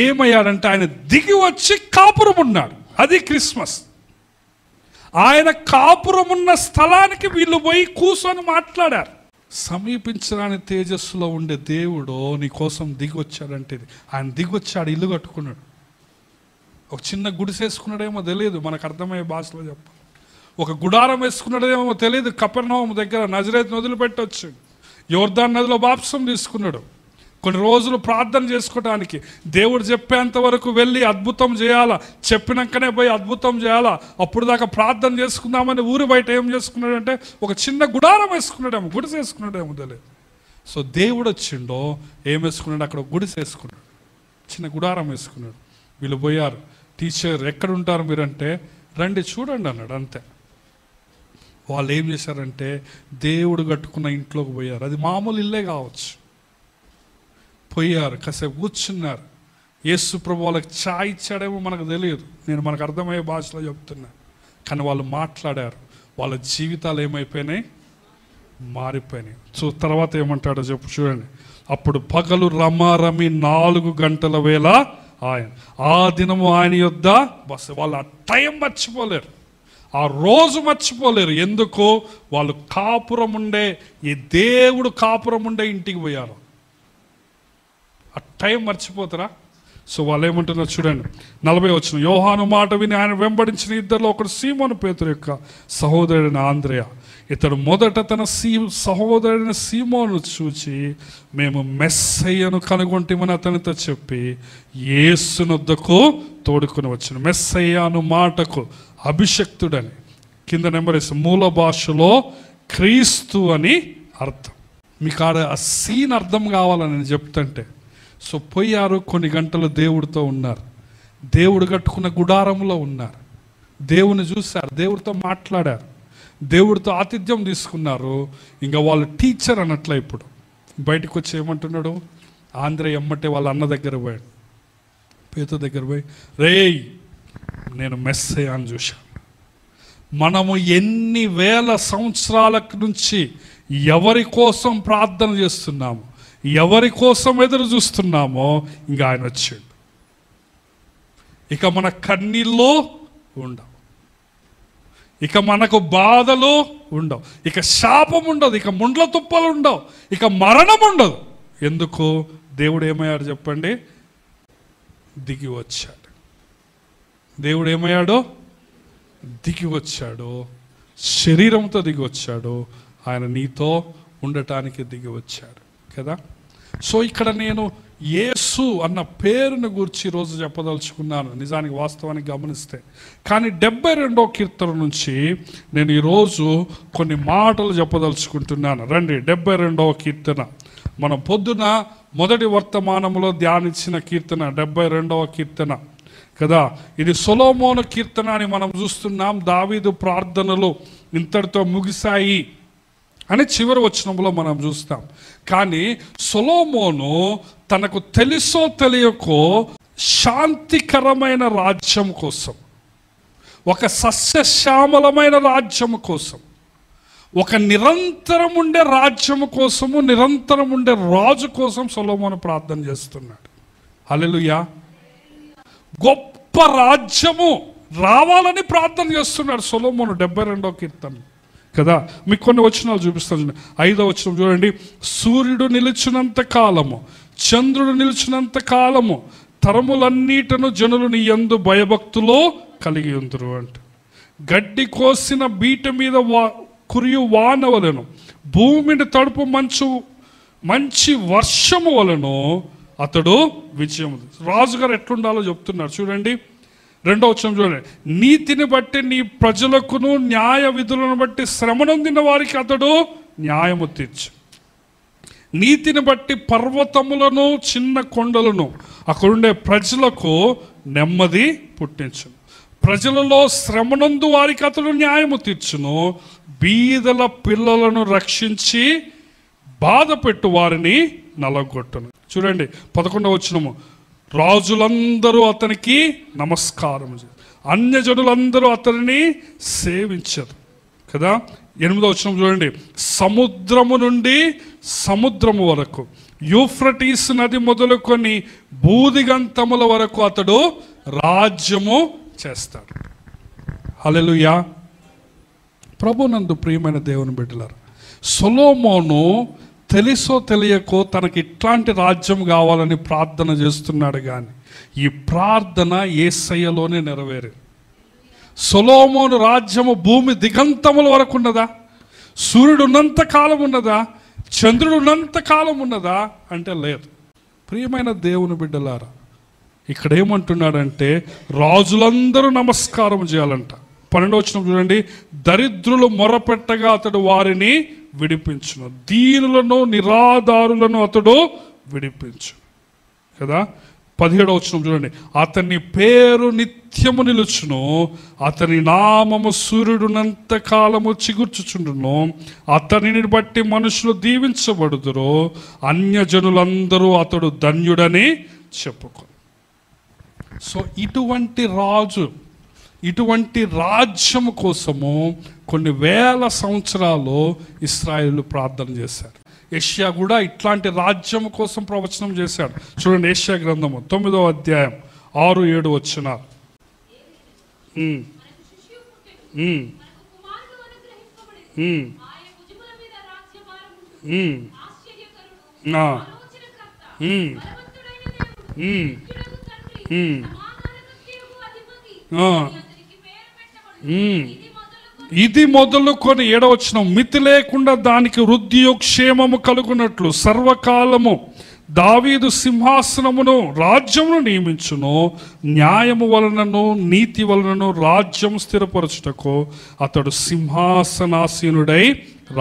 ఏమయ్యాడంటే ఆయన దిగి వచ్చి కాపురం ఉన్నాడు. అది క్రిస్మస్. ఆయన కాపురమున్న స్థలానికి వీళ్ళు పోయి కూర్చొని మాట్లాడారు. సమీపించరాని తేజస్సులో ఉండే దేవుడు నీ కోసం దిగి వచ్చాడంటే, ఆయన దిగి వచ్చాడు, ఇల్లు కట్టుకున్నాడు. ఒక చిన్న గుడిసె వేసుకున్నాడేమో తెలియదు, మనకు అర్థమయ్యే భాషలో చెప్పాలి. ఒక గుడారం వేసుకున్నాడేమో తెలియదు. కపెర్నహూము దగ్గర నజరేతును వదిలిపెట్టొచ్చు. యోర్దాను నదిలో బాప్తిసం తీసుకున్నాడు. కొన్ని రోజులు ప్రార్థన చేసుకోవడానికి, దేవుడు చెప్పేంత వరకు వెళ్ళి అద్భుతం చేయాలా, చెప్పినాకనే పోయి అద్భుతం చేయాలా, అప్పుడు దాకా ప్రార్థన చేసుకుందామని ఊరి బయట ఏం చేసుకున్నాడంటే ఒక చిన్న గుడారం వేసుకున్నాడేమో, గుడిసె వేసుకున్నాడేమో తెలియదు. సో దేవుడు వచ్చిండో ఏం వేసుకున్నాడు, అక్కడ గుడిసె వేసుకున్నాడు, చిన్న గుడారం వేసుకున్నాడు. వీళ్ళు పోయారు, టీచర్ ఎక్కడ ఉంటారు మీరంటే, రండి చూడండి అన్నాడు. అంతే. వాళ్ళు ఏం చేశారంటే దేవుడు కట్టుకున్న ఇంట్లోకి పోయారు. అది మామూలు ఇల్లే కావచ్చు. పోయారు, కాసేపు కూర్చున్నారు. యేసు ప్రభు వాళ్ళకి ఛాయ్ ఇచ్చాడేమో మనకు తెలియదు, నేను మనకు అర్థమయ్యే భాషలో చెప్తున్నా. కానీ వాళ్ళు మాట్లాడారు. వాళ్ళ జీవితాలు ఏమైపోయినాయి, మారిపోయినాయి. సో తర్వాత ఏమంటాడో చెప్పు చూడండి. అప్పుడు పగలు రమారమి 4 గంటల వేళ ఆయన, ఆ దినము ఆయన యొద్ద బస్. వాళ్ళు ఆ టైం మర్చిపోలేరు, ఆ రోజు మర్చిపోలేరు. ఎందుకు? వాళ్ళు కాపురం ఉండే, ఈ దేవుడు కాపురం ఉండే ఇంటికి పోయారు. ఆ టైం మర్చిపోతారా? సో వాళ్ళు ఏమంటున్నారు చూడండి, 40 వచనం. యోహాను మాట విని ఆయన వెంబడించిన ఇద్దరిలో ఒకడు సీమోను పేతురు యొక్క సహోదరుడైన ఆంద్రేయ. ఇతడు మొదట తన సహోదరుడైన సీమోను చూచి మేము మెస్సయ్యను కనుగొంటిమని అతనితో చెప్పి యేసునొద్దకు తోడుకొని వచ్చాను. మెస్సయ్య అను మాటకు అభిషక్తుడని, కింద నెంబరేసి మూల భాషలో క్రీస్తు అని అర్థం. మీకు ఆ సీన్ అర్థం కావాలని నేను చెప్తుంటే. సో పోయారు, కొన్ని గంటలు దేవుడితో ఉన్నారు, దేవుడు కట్టుకున్న గుడారంలో ఉన్నారు, దేవుని చూశారు, దేవుడితో మాట్లాడారు, దేవుడితో ఆతిథ్యం తీసుకున్నారు. ఇంకా వాళ్ళు టీచర్ అన్నట్లే. ఇప్పుడు బయటకు వచ్చి ఏమంటున్నాడు, ఆంధ్రే ఎమ్మటే వాళ్ళ అన్న దగ్గర పోయాడు, పేతురు దగ్గర పోయి, రేయ్ నేను మెస్సయ్య అని చూశాను. మనము ఎన్ని వేల సంవత్సరాల నుంచి ఎవరి కోసం ప్రార్థన చేస్తున్నాము, ఎవరి కోసం ఎదురు చూస్తున్నామో ఇంకా ఆయన వచ్చాడు. ఇక మన కన్నీళ్ళు ఉండవు, ఇక మనకు బాధలు ఉండవు, ఇక శాపం ఉండదు, ఇక ముండ్ల తుప్పలు ఉండవు, ఇక మరణం ఉండదు. ఎందుకు? దేవుడు ఏమయ్యాడు చెప్పండి? దిగి వచ్చాడు. దేవుడు ఏమయ్యాడు? దిగి వచ్చాడు. శరీరంతో దిగి వచ్చాడు. ఆయన నీతో ఉండటానికి దిగి వచ్చాడు కదా. సో ఇక్కడ నేను యేసు అన్న పేరును గురించి ఈరోజు చెప్పదలుచుకున్నాను, నిజానికి వాస్తవానికి గమనిస్తే. కానీ 72వ కీర్తన నుంచి నేను ఈరోజు కొన్ని మాటలు చెప్పదలుచుకుంటున్నాను. రండి, 72వ కీర్తన. మనం పొద్దున మొదటి వర్తమానంలో ధ్యానించిన కీర్తన 72వ కీర్తన కదా. ఇది సొలొమోను కీర్తన అని మనం చూస్తున్నాం. దావీదు ప్రార్థనలు ఇంతటితో ముగిశాయి అని చివరి వచనంలో మనం చూస్తాం. కానీ సొలొమోను తనకు తెలుసో తెలియకో శాంతికరమైన రాజ్యం కోసం, ఒక సస్యశ్యామలమైన రాజ్యం కోసం, ఒక నిరంతరం ఉండే రాజ్యం కోసము, నిరంతరం ఉండే రాజు కోసం సొలొమోను ప్రార్థన చేస్తున్నాడు. హల్లెలూయా. గొప్ప రాజ్యము రావాలని ప్రార్థన చేస్తున్నాడు సొలొమోను 72వ కీర్తన కదా. మీకు కొన్ని వచనాలు చూపిస్తాను. 5వ వచనం చూడండి. సూర్యుడు నిలిచినంత కాలము, చంద్రుడు నిలిచినంత కాలము తరములన్నిటను జనులు నీ యందు భయభక్తులో కలిగి ఉందరు అంట. గడ్డి కోసిన బీట మీద కురియు వాన వలెను, భూమిని తడుపు మంచి వర్షము వలెను అతడు విజయం. రాజుగారు ఎట్లుండాలో చెప్తున్నారు చూడండి. 2వ వచనం చూడండి. నీతిని బట్టి నీ ప్రజలకును న్యాయ విధులను బట్టి శ్రమనొందిన వారికి అతడు న్యాయము తీర్చు. నీతిని బట్టి పర్వతములను చిన్న కొండలను అక్కడుండే ప్రజలకు నెమ్మది పుట్టించును. ప్రజలలో శ్రమనందు వారికి అతడు న్యాయము తీర్చును. బీదల పిల్లలను రక్షించి బాధ పెట్టు వారిని నలగొట్టును. చూడండి 11వ వచనము. రాజులందరూ అతనికి నమస్కారం చేశారు, అన్యజనులందరూ అతనిని సేవించారు కదా. 8వ వచనం చూడండి. సముద్రము నుండి సముద్రము వరకు, యూఫ్రటీస్ నది మొదలుకొని బూదిగంతముల వరకు అతడు రాజ్యము చేస్తాడు. హల్లెలూయా. ప్రభునందు ప్రియమైన దేవుని బిడ్డలారా, సొలొమోను తెలుసో తెలియకో తనకి ఇట్లాంటి రాజ్యం కావాలని ప్రార్థన చేస్తున్నాడు. కానీ ఈ ప్రార్థన యేసయ్యలోనే నెరవేరింది. సొలొమోను రాజ్యము భూమి దిగంతముల వరకు ఉన్నదా? సూర్యుడు ఉన్నంత కాలం ఉన్నదా? చంద్రుడు ఉన్నంత కాలం ఉన్నదా అంటే లేదు. ప్రియమైన దేవుని బిడ్డలారా, ఇక్కడ ఏమంటున్నాడంటే రాజులందరూ నమస్కారం చేయాలంట. 12వ వచనం చూడండి. దరిద్రులు మొరపెట్టగా అతడు వారిని విడిపించును, దీనులను నిరాధారులను అతడు విడిపించు కదా. 17వ వచనం చూడండి. అతని పేరు నిత్యము నిలుచును, అతని నామము సూర్యుడునంత కాలము చిగుర్చుచుండును. అతనిని బట్టి మనుషులు దీవించబడుదురు, అన్యజనులందరూ అతడు ధన్యుడని చెప్పుకో. సో ఇటువంటి రాజు, ఇటువంటి రాజ్యం కోసము కొన్ని వేల సంవత్సరాలు ఇశ్రాయేలు ప్రార్థన చేశారు. యెషయా కూడా ఇట్లాంటి రాజ్యం కోసం ప్రవచనం చేశాడు. చూడండి యెషయా గ్రంథము 9వ అధ్యాయం 6-7 వచనాలు. ఇది మొదలుకొని 7వ వచనం. మితి లేకుండా దానికి వృద్ధియు క్షేమము కలుగునట్లు సర్వకాలము దావీదు సింహాసనమును రాజ్యమును నియమించును. న్యాయము వలనను నీతి వలనను రాజ్యం స్థిరపరచుటకు అతడు సింహాసనాసీనుడై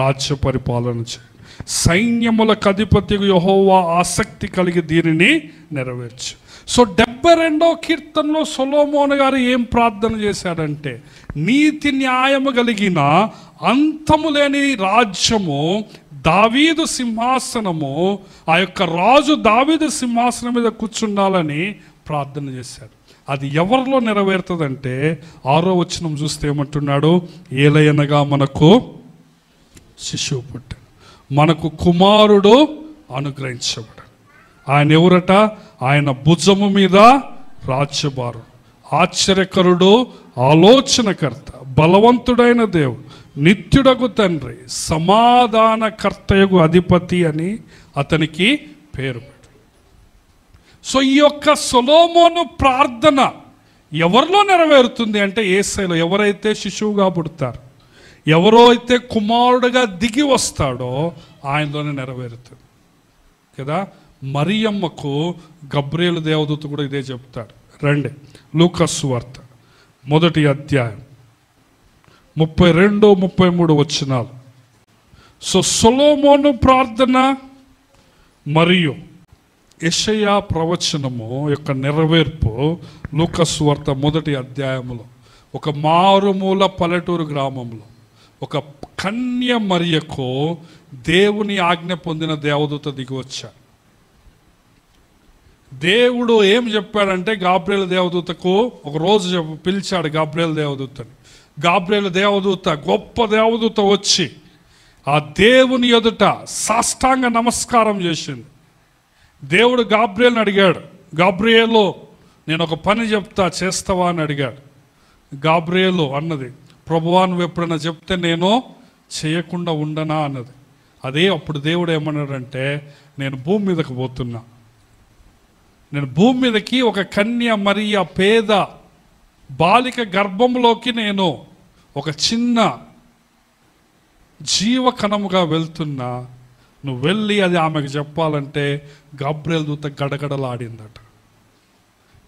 రాజ్య పరిపాలన చేయ. సైన్యములకు అధిపతికి యెహోవా ఆసక్తి కలిగి దీనిని నెరవేర్చు. సో 72వ కీర్తనలో సొలొమోను గారు ఏం ప్రార్థన చేశాడంటే, నీతి న్యాయము కలిగిన అంతము లేని రాజ్యము, దావీదు సింహాసనము, ఆ యొక్క రాజు దావీదు సింహాసనం మీద కూర్చుండాలని ప్రార్థన చేశాడు. అది ఎవరిలో నెరవేరుతుందంటే 6వ వచనం చూస్తే ఏమంటున్నాడు? ఏలయనగా మనకు శిశువు పుట్టాడు, మనకు కుమారుడు అనుగ్రహించబడు. ఆయన ఎవరట? ఆయన భుజము మీద రాజ్యభారం, ఆశ్చర్యకరుడు, ఆలోచనకర్త, బలవంతుడైన దేవుడు, నిత్యుడగు తండ్రి, సమాధానకర్తయగు అధిపతి అని అతనికి పేరు పెట్టు. సో ఈ యొక్క సొలొమోను ప్రార్థన ఎవరిలో నెరవేరుతుంది అంటే యేసయ్యలో. ఎవరైతే శిశువుగా పుడతారు, ఎవరో అయితే కుమారుడుగా దిగి వస్తాడో ఆయనలోనే నెరవేరుతుంది కదా. మరియమ్మకు గబ్రియేలు దేవదూత కూడా ఇదే చెప్తాడు. రండి, లూకా సువార్త 1వ అధ్యాయం 32, 33 వచనాలు. సో సొలొమోను ప్రార్థన మరియు యెషయా ప్రవచనము యొక్క నెరవేర్పు లూకా సువార్త 1వ అధ్యాయంలో ఒక మారుమూల పల్లెటూరు గ్రామంలో ఒక కన్య మరియకు దేవుని ఆజ్ఞ పొందిన దేవదూత దిగి వచ్చాడు. దేవుడు ఏం చెప్పాడంటే గాబ్రియేలు దేవదూతకు ఒక రోజు పిలిచాడు గాబ్రియేలు దేవదూతని. గాబ్రియేలు దేవదూత, గొప్ప దేవదూత వచ్చి ఆ దేవుని ఎదుట సాష్టాంగ నమస్కారం చేసింది. దేవుడు గాబ్రియేలుని అడిగాడు, గాబ్రియేలు నేను ఒక పని చెప్తా, చేస్తావా అని అడిగాడు. గాబ్రియేలు అన్నది, ప్రభువా నువ్వు ఎప్పుడైనా చెప్తే నేను చేయకుండా ఉండనా అన్నది. అదే అప్పుడు దేవుడు ఏమన్నాడంటే, నేను భూమి మీదకి పోతున్నా, నేను భూమి మీదకి ఒక కన్య మరియ పేద బాలిక గర్భంలోకి నేను ఒక చిన్న జీవకణముగా వెళ్తున్నా, నువ్వు వెళ్ళి అది ఆమెకు చెప్పాలంటే గాబ్రియేలు దూత గడగడలాడిందట.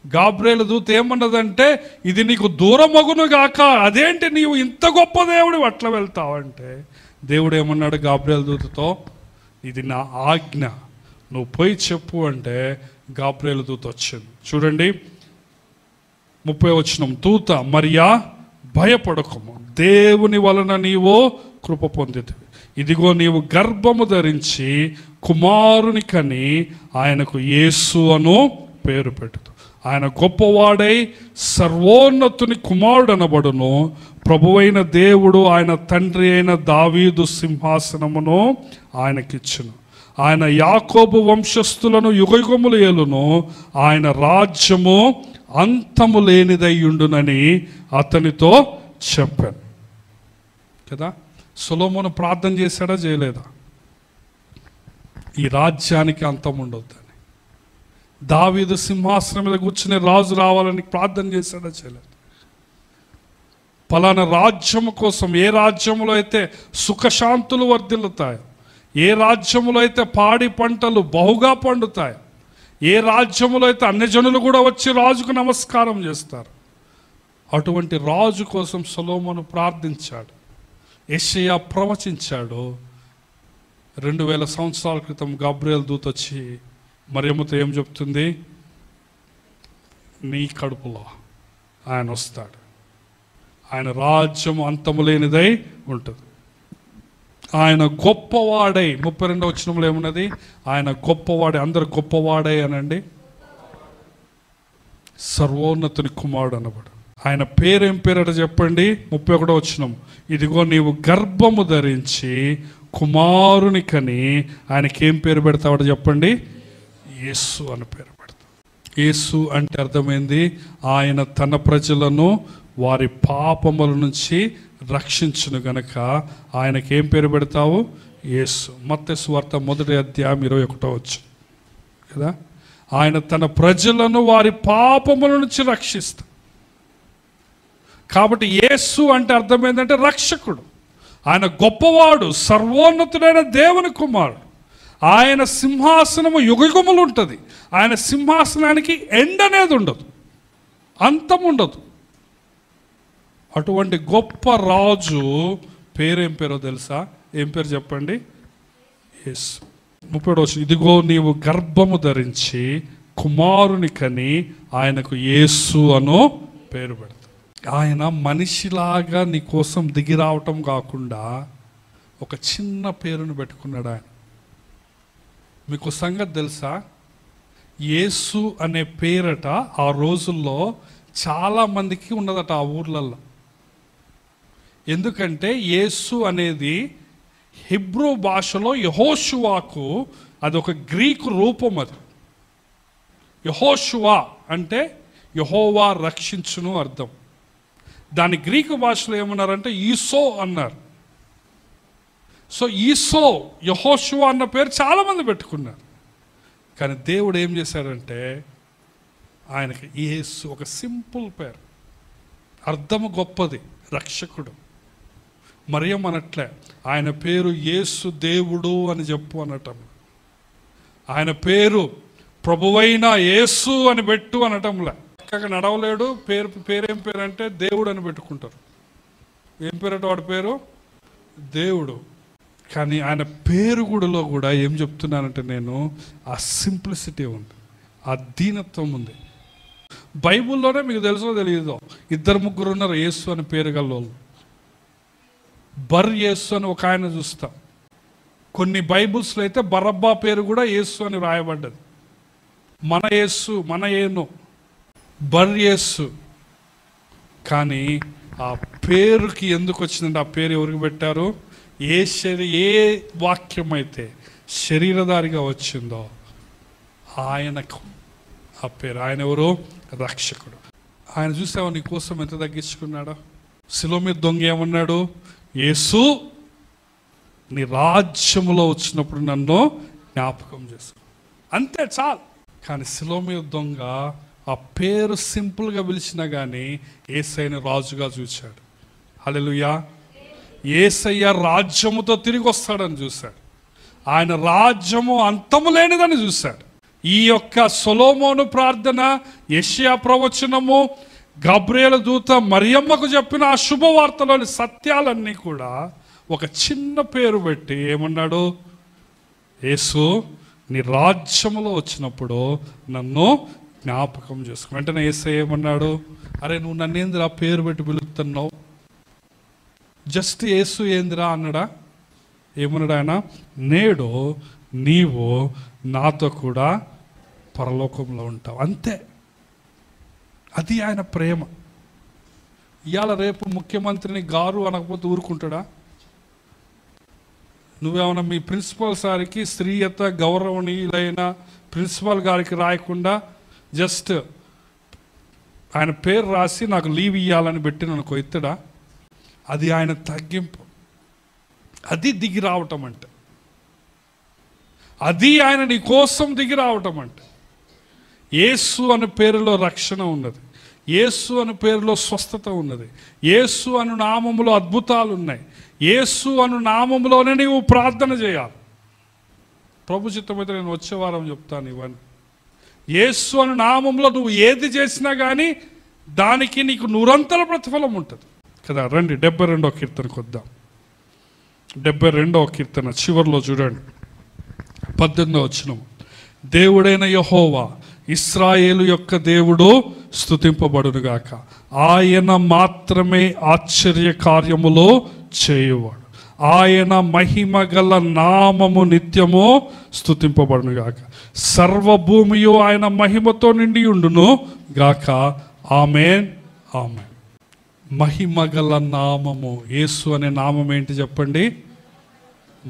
గాబ్రియేలు దూత ఏమన్నదంటే, ఇది నీకు దూరమగును గాక, అదేంటి నీవు ఇంత గొప్ప దేవుడు అట్లా వెళ్తావంటే, దేవుడు ఏమన్నాడు గాబ్రియేలు దూతతో, ఇది నా ఆజ్ఞ, నువ్వు పోయి చెప్పు అంటే గాబ్రియేలు దూత వచ్చింది. చూడండి 30వ వచనం, దూత మరియా భయపడకము, దేవుని వలన నీవు కృప పొందితివి, ఇదిగో నీవు గర్భము ధరించి కుమారుని కని ఆయనకు యేసు అను పేరు పెట్టుదు, ఆయన గొప్పవాడై సర్వోన్నతుని కుమారుడనబడును, ప్రభువైన దేవుడు ఆయన తండ్రి అయిన దావీదు సింహాసనమును ఆయనకిచ్చును, ఆయన యాకోబు వంశస్థులను యుగయుగములు ఏలును, ఆయన రాజ్యము అంతము లేనిదయ్యుండునని అతనితో చెప్పాను కదా. సొలొమోను ప్రార్థన చేశాడా చేయలేదా? ఈ రాజ్యానికి అంతం ఉండొద్దని, దావీదు సింహాసనం మీద కూర్చుని రాజు రావాలని ప్రార్థన చేశాడా చేయలేదు? పలానా రాజ్యము కోసం, ఏ రాజ్యంలో అయితే సుఖశాంతులు వర్ధిల్లుతాయో, ఏ రాజ్యములో అయితే పాడి పంటలు బహుగా పండుతాయి, ఏ రాజ్యములో అయితే అన్యజనులు కూడా వచ్చి రాజుకు నమస్కారం చేస్తారు, అటువంటి రాజు కోసం సొలొమోను ప్రార్థించాడు. యెషయా ప్రవచించాడు. 2000 సంవత్సరాల క్రితం గాబ్రియేలు దూత వచ్చి మరియమ్మతో ఏం చెప్తుంది? నీ కడుపులో ఆయన వస్తాడు, ఆయన రాజ్యం అంతము లేనిదై ఉంటుంది, ఆయన గొప్పవాడై. 32వ వచనంలో ఏమున్నది? ఆయన గొప్పవాడై, అందరు గొప్పవాడై అనండి, సర్వోన్నతుని కుమారుడు అనబడు. ఆయన పేరేం పేరట చెప్పండి? 31వ వచనం, ఇదిగో నీవు గర్భము ధరించి కుమారుని కని ఆయనకి ఏం పేరు పెడతావాడు చెప్పండి? యేసు అని పేరు పెడతావు. యేసు అంటే అర్థమైంది, ఆయన తన ప్రజలను వారి పాపముల నుంచి రక్షించును గనక ఆయనకి ఏం పేరు పెడతావు? యేసు. మత్తయి సువార్త 1వ అధ్యాయం 21వ వచనం కదా. ఆయన తన ప్రజలను వారి పాపముల నుంచి రక్షిస్తాడు. కాబట్టి యేసు అంటే అర్థం ఏంటంటే రక్షకుడు. ఆయన గొప్పవాడు, సర్వోన్నతుడైన దేవుని కుమారుడు. ఆయన సింహాసనము యుగయుగములు ఉంటుంది. ఆయన సింహాసనానికి ఎండ్ అనేది ఉండదు, అంతం ఉండదు. అటువంటి గొప్ప రాజు పేరేం పేరో తెలుసా? ఏం పేరు చెప్పండి? యేసు. 30వ వచనం, ఇదిగో నీవు గర్భము ధరించి కుమారుని కని ఆయనకు యేసు అను పేరు పెడతావు. ఆయన మనిషిలాగా నీ కోసం దిగి రావటం కాకుండా ఒక చిన్న పేరును పెట్టుకున్నాడు ఆయన. మీకు సంగతి తెలుసా? యేసు అనే పేరట ఆ రోజుల్లో చాలామందికి ఉన్నదట ఆ ఊర్లలో. ఎందుకంటే యేసు అనేది హిబ్రూ భాషలో యెహోషువాకు అదొక గ్రీకు రూపం. అది యెహోషువ అంటే యెహోవా రక్షించును అర్థం. దాని గ్రీకు భాషలో ఏమన్నారంటే ఈసో అన్నారు. సో ఈసో, యెహోషువ అన్న పేరు చాలామంది పెట్టుకున్నారు. కానీ దేవుడు ఏం చేశాడంటే ఆయనకి యేసు ఒక సింపుల్ పేరు, అర్థము గొప్పది, రక్షకుడు. మరియం అనట్లే ఆయన పేరు యేసు దేవుడు అని చెప్పు అనటం, ఆయన పేరు ప్రభువైన యేసు అని పెట్టు అనటంలే. చక్కగా నడవలేడు, పేరేం పేరు అంటే దేవుడు అని పెట్టుకుంటారు. ఏం పేరట వాడి పేరు? దేవుడు. కానీ ఆయన పేరు కూడా ఏం చెప్తున్నానంటే నేను, ఆ సింప్లిసిటీ ఉంది, ఆ దీనత్వం ఉంది. బైబుల్లోనే మీకు తెలుసో తెలియదో 2-3 ఉన్నారు యేసు అని పేరు గల్లోళ్ళు. యేసు అని ఒక ఆయన చూస్తాం. కొన్ని బైబుల్స్లో అయితే బరబ్బా పేరు కూడా యేసు అని రాయబడ్డది. మన యేసు, మన ఏను, యేసు. కానీ ఆ పేరుకి ఎందుకు వచ్చిందంటే, ఆ పేరు ఎవరికి పెట్టారు? ఏ వాక్యం అయితే శరీరధారిగా వచ్చిందో ఆయనకు ఆ పేరు. ఆయన ఎవరు? రక్షకుడు. ఆయన చూసావా నీ కోసం ఎంత తగ్గించుకున్నాడో. శిలువ మీద దొంగ ఏమన్నాడు? యేసు, నీ రాజ్యములో వచ్చినప్పుడు నన్ను జ్ఞాపకం చేసుకో, అంతే చాలు. కానీ శిలువ మీద దొంగ ఆ పేరు సింపుల్గా పిలిచినా కానీ యేసయ్యను రాజుగా చూశాడు. హల్లెలూయా. యేసయ్య రాజ్యముతో తిరిగి వస్తాడని చూశాడు. ఆయన రాజ్యము అంతము లేనిదని చూశాడు. ఈ యొక్క సొలొమోను ప్రార్థన, యెషయా ప్రవచనము, గబ్రియేలు దూత మరియమ్మకు చెప్పిన ఆ శుభవార్తలోని సత్యాలన్నీ కూడా ఒక చిన్న పేరు పెట్టి ఏమన్నాడు? యేసు, నీ రాజ్యములో వచ్చినప్పుడు నన్ను జ్ఞాపకం చేసుకో. వెంటనే యేసయ్య ఏమన్నాడు? అరే నువ్వు నన్నేందిరా పేరు పెట్టి పిలుస్తున్నావు? జస్ట్ యేసు ఏందిరా అన్నాడా? ఏమన్నాడు ఆయన? నేడు నీవు నాతో కూడా పరలోకంలో ఉంటావు, అంతే. అది ఆయన ప్రేమ. ఇవాళ రేపు ముఖ్యమంత్రిని గారు అనకపోతే ఊరుకుంటాడా? నువ్వేమన్నా మీ ప్రిన్సిపల్ సార్కి శ్రీయత గౌరవనీయులైన ప్రిన్సిపల్ గారికి రాయకుండా జస్ట్ ఆయన పేరు రాసి నాకు లీవ్ ఇవ్వాలని పెట్టి నన్ను ఎత్తడా? అది ఆయన తగ్గింపు. అది దిగి రావటం అంటే, అది ఆయన నీ కోసం దిగి రావటం అంటే. యేసు అనే పేరులో రక్షణ ఉన్నది, యేసు అనే పేరులో స్వస్థత ఉన్నది, యేసు అను నామములో అద్భుతాలు ఉన్నాయి, యేసు అను నామములోనే నీవు ప్రార్థన చేయాలి. ప్రభు చిత్తమైతే నేను వచ్చే వారం చెప్తాను ఇవన్నీ. యేసు అను నామంలో నువ్వు ఏది చేసినా కానీ దానికి నీకు 100 ప్రతిఫలం ఉంటుంది కదా. రండి 72వ కీర్తనకు వద్దాం. 72వ కీర్తన చివరిలో చూడండి, 18వ వచనం. దేవుడైన యెహోవా ఇశ్రాయేలు యొక్క దేవుడు స్తుతింపబడునుగాక. ఆయన మాత్రమే ఆశ్చర్య కార్యములో చేయువాడు. ఆయన మహిమ గల నామము నిత్యము స్తుతింపబడునుగాక. సర్వభూమియు ఆయన మహిమతో నిండి ఉండును గాక. ఆమేన్, ఆమేన్. మహిమ గల నామము. యేసు అనే నామం ఏంటి చెప్పండి?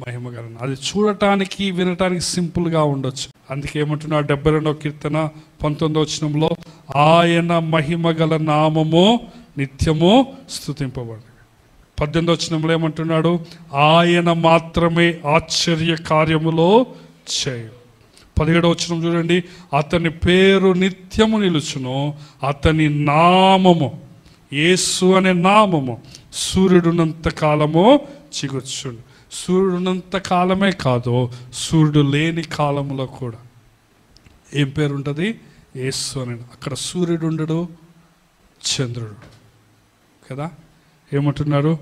మహిమ గల. అది చూడటానికి వినటానికి సింపుల్గా ఉండొచ్చు. అందుకే ఏమంటున్నాడు 72వ కీర్తన 19వ వచనంలో, ఆయన మహిమ గల నామము నిత్యము స్తుతింపబడు. 18వ వచనంలో ఏమంటున్నాడు? ఆయన మాత్రమే ఆశ్చర్య కార్యములో చేయు. 17వ వచనం చూడండి, అతని పేరు నిత్యము నిలుచును, అతని నామము, యేసు అనే నామము సూర్యుడున్నంత కాలము చిగుర్చును. సూర్యుడున్నంత కాలమే కాదు, సూర్యుడు లేని కాలంలో కూడా ఏం పేరు ఉంటుంది? యేసు అని. అక్కడ సూర్యుడు ఉండడు, చంద్రుడు కదా. ఏమంటున్నారు?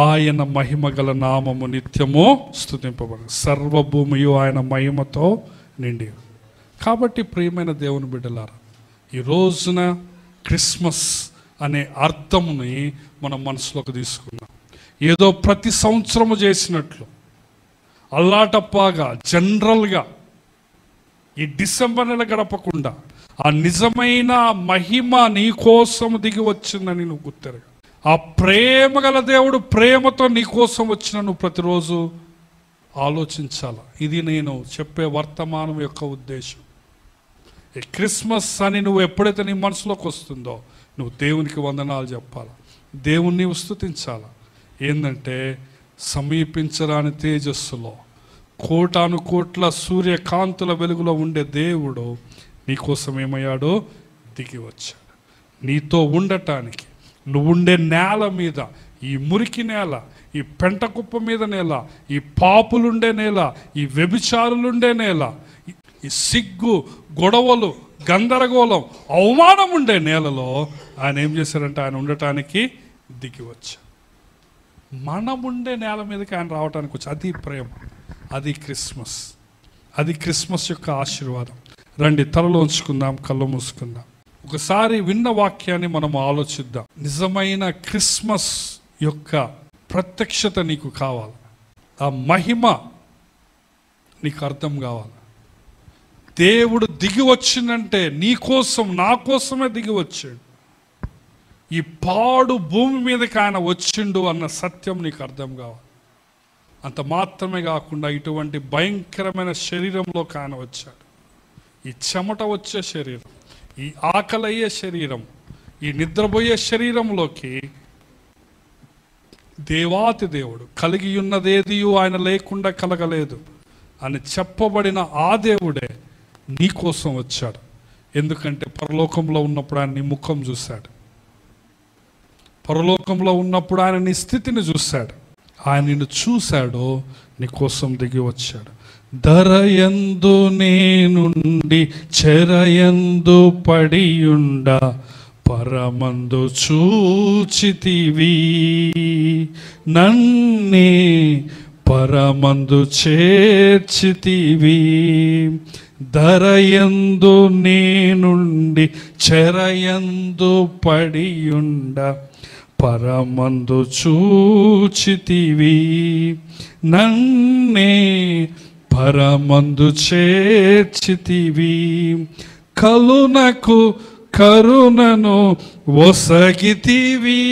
ఆయన మహిమ గల నామము నిత్యము స్తుతింపబడు. సర్వభూమియు ఆయన మహిమతో నిండి. కాబట్టి ప్రియమైన దేవుని బిడ్డలారా, ఈ రోజున క్రిస్మస్ అనే అర్థముని మనం మనసులోకి తీసుకున్నాం. ఏదో ప్రతి సంవత్సరము చేసినట్లు అల్లాటప్పాగా జనరల్గా ఈ డిసెంబర్ నెల గడపకుండా ఆ నిజమైన మహిమ నీ కోసం దిగి వచ్చిందని నువ్వు గుర్తెరగా, ఆ ప్రేమ గల దేవుడు ప్రేమతో నీ కోసం వచ్చిన నువ్వు ప్రతిరోజు ఆలోచించాల. ఇది నేను చెప్పే వర్తమానం యొక్క ఉద్దేశం. ఈ క్రిస్మస్ అని నువ్వు ఎప్పుడైతే నీ మనసులోకి వస్తుందో నువ్వు దేవునికి వందనాలు చెప్పాలి, దేవుణ్ణి స్తుతించాలి. ఏంటంటే సమీపించరాని తేజస్సులో కోటాను కోట్ల సూర్యకాంతుల వెలుగులో ఉండే దేవుడు నీకోసం ఏమయ్యాడో దిగి వచ్చాడు. నీతో ఉండటానికి, నువ్వు ఉండే నేల మీద, ఈ మురికి నేల, ఈ పెంట కుప్ప మీద నేల, ఈ పాపులుండే నేల, ఈ వ్యభిచారులుండే నేల, ఈ సిగ్గు, గొడవలు, గందరగోళం, అవమానం ఉండే నేలలో ఆయన ఏం చేశారంటే ఆయన ఉండటానికి దిగి వచ్చాడు. మనం ఉండే నేల మీదకి ఆయన రావడానికి వచ్చి, అది ప్రేమ, అది క్రిస్మస్, అది క్రిస్మస్ యొక్క ఆశీర్వాదం. రండి తలలో ఉంచుకుందాం, కళ్ళు మూసుకుందాం. ఒకసారి విన్న వాక్యాన్ని మనం ఆలోచిద్దాం. నిజమైన క్రిస్మస్ యొక్క ప్రత్యక్షత నీకు కావాలి, ఆ మహిమ నీకు అర్థం కావాలి. దేవుడు దిగి వచ్చిందంటే నీ కోసం, నా కోసమే దిగి వచ్చాడు. ఈ పాడు భూమి మీదకి ఆయన వచ్చిండు అన్న సత్యం నీకు అర్థం కావాలి. అంత మాత్రమే కాకుండా ఇటువంటి భయంకరమైన శరీరంలోకి ఆయన వచ్చాడు. ఈ చెమట వచ్చే శరీరం, ఈ ఆకలయ్యే శరీరం, ఈ నిద్రపోయే శరీరంలోకి దేవాతి దేవుడు కలిగి ఉన్నదేదియు ఆయన లేకుండా కలగలేదు అని చెప్పబడిన ఆ దేవుడే నీ కోసం వచ్చాడు. ఎందుకంటే పరలోకంలో ఉన్నప్పుడు ఆయన నీ ముఖం చూశాడు, పరలోకంలో ఉన్నప్పుడు ఆయన నీ స్థితిని చూశాడు. ఆయన నిన్ను చూశాడో నీ కోసం దిగి వచ్చాడు. ధరయందు నేనుండి చెరయందు పడియుండ పరమందు చూచితివి, నన్నే పరమందు చేర్చితివి. ధరయందు నేనుండి చెరయందు పడియుండ పరమందు చూచితివి, నన్నే పరమందు చేర్చితివి. కలునకు కరుణను ఒసగితివి,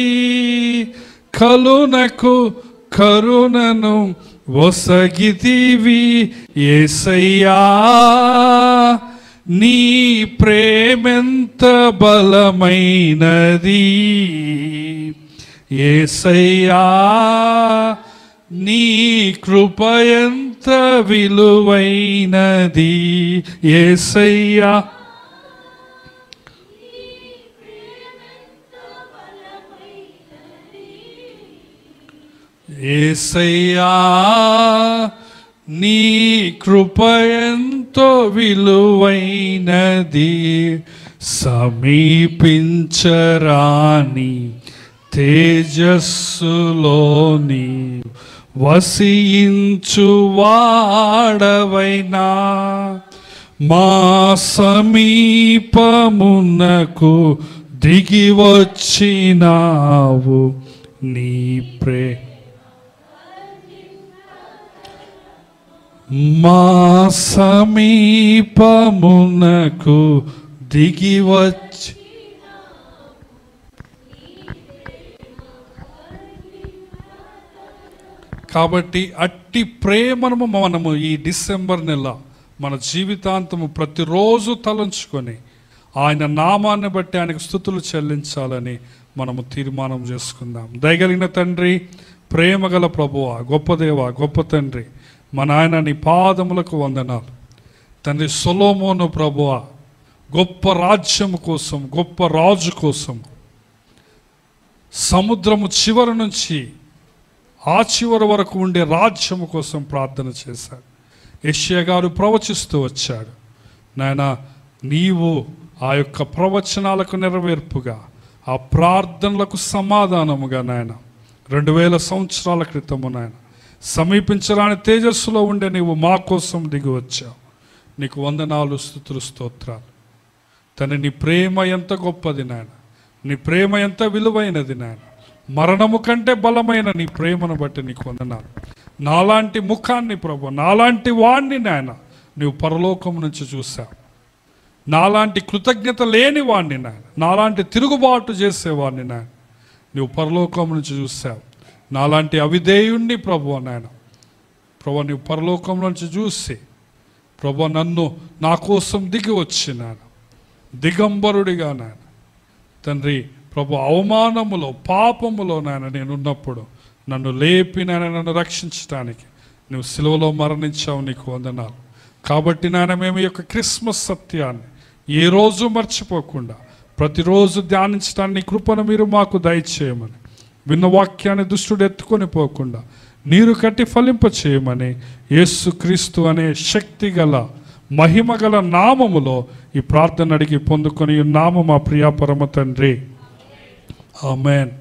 కలునకు కరుణను ఒసగితివి. యేసయ్యా నీ ప్రేమెంత బలమైనది, యేసయ్యా నీ కృప ఎంత విలువైనది. యేసయ్యా యేసయ్యా నీ కృప ఎంతో విలువైనది. సమీపించరాని తేజస్సులోని వసించు వాడవైనా మా సమీపమునకు దిగి వచ్చినావు. నీ మా సమీపమునకు దిగి వచ్చి కాబట్టి అట్టి ప్రేమను మనము ఈ డిసెంబర్ నెల మన జీవితాంతము ప్రతిరోజు తలంచుకొని ఆయన నామాన్ని బట్టి ఆయనకు స్తుతులు చెల్లించాలని మనము తీర్మానం చేసుకుందాం. దయగలిగిన తండ్రి, ప్రేమగల ప్రభువా, గొప్ప దేవా, గొప్ప తండ్రి, మా నాయన నీ పాదములకు వందనాలు తండ్రి. సొలొమోను ప్రభువా గొప్ప రాజ్యం కోసం, గొప్ప రాజు కోసం సముద్రము చివరి నుంచి ఆ చివరి వరకు ఉండే రాజ్యము కోసం ప్రార్థన చేశాడు. యెషయా గారు ప్రవచిస్తూ వచ్చాడు. నాయన నీవు ఆ యొక్క ప్రవచనాలకు నెరవేర్పుగా, ఆ ప్రార్థనలకు సమాధానముగా నాయన 2000 సంవత్సరాల క్రితము నాయన సమీపించరాని తేజస్సులో ఉండే నీవు మా కోసం దిగి వచ్చావు. నీకు వందనాలు, స్తుతులు, స్తోత్రాలు తండ్రి. నీ ప్రేమ ఎంత గొప్పది నాయన, నీ ప్రేమ ఎంత విలువైనది నాయన. మరణము కంటే బలమైన నీ ప్రేమను బట్టి నీకు వందనాలు. నాలాంటి ముఖాన్ని ప్రభు, నాలాంటి వాణ్ణి నాయన నీవు పరలోకం నుంచి చూసావు. నాలాంటి కృతజ్ఞత లేని వాణ్ణి నాయన, నాలాంటి తిరుగుబాటు చేసేవాడిని నాయన నువ్వు పరలోకం నుంచి చూసావు. నాలాంటి అవిధేయుణ్ణి ప్రభు నాయన ప్రభు నీవు పరలోకంలోంచి చూసి ప్రభు నన్ను నా కోసం దిగి వచ్చినాను, దిగంబరుడిగా నాయన తండ్రి ప్రభు అవమానములో పాపములో నాయన నేనున్నప్పుడు నన్ను లేపి నాయన నన్ను రక్షించడానికి నువ్వు సిలువలో మరణించావు, నీకు వందనాలు. కాబట్టి నాయన మేము ఈ యొక్క క్రిస్మస్ సత్యాన్ని ఏ రోజు మర్చిపోకుండా ప్రతిరోజు ధ్యానించడానికి కృపను మీరు మాకు దయచేయమని, విన్న వాక్యాన్ని దుష్టుడు ఎత్తుకొని పోకుండా నీరు కట్టి ఫలింప చేయమని యేసుక్రీస్తు అనే శక్తి గల మహిమ గల నామములో ఈ ప్రార్థన అడిగి పొందుకొని నామ మా ప్రియ పరమ తండ్రి, ఆమేన్.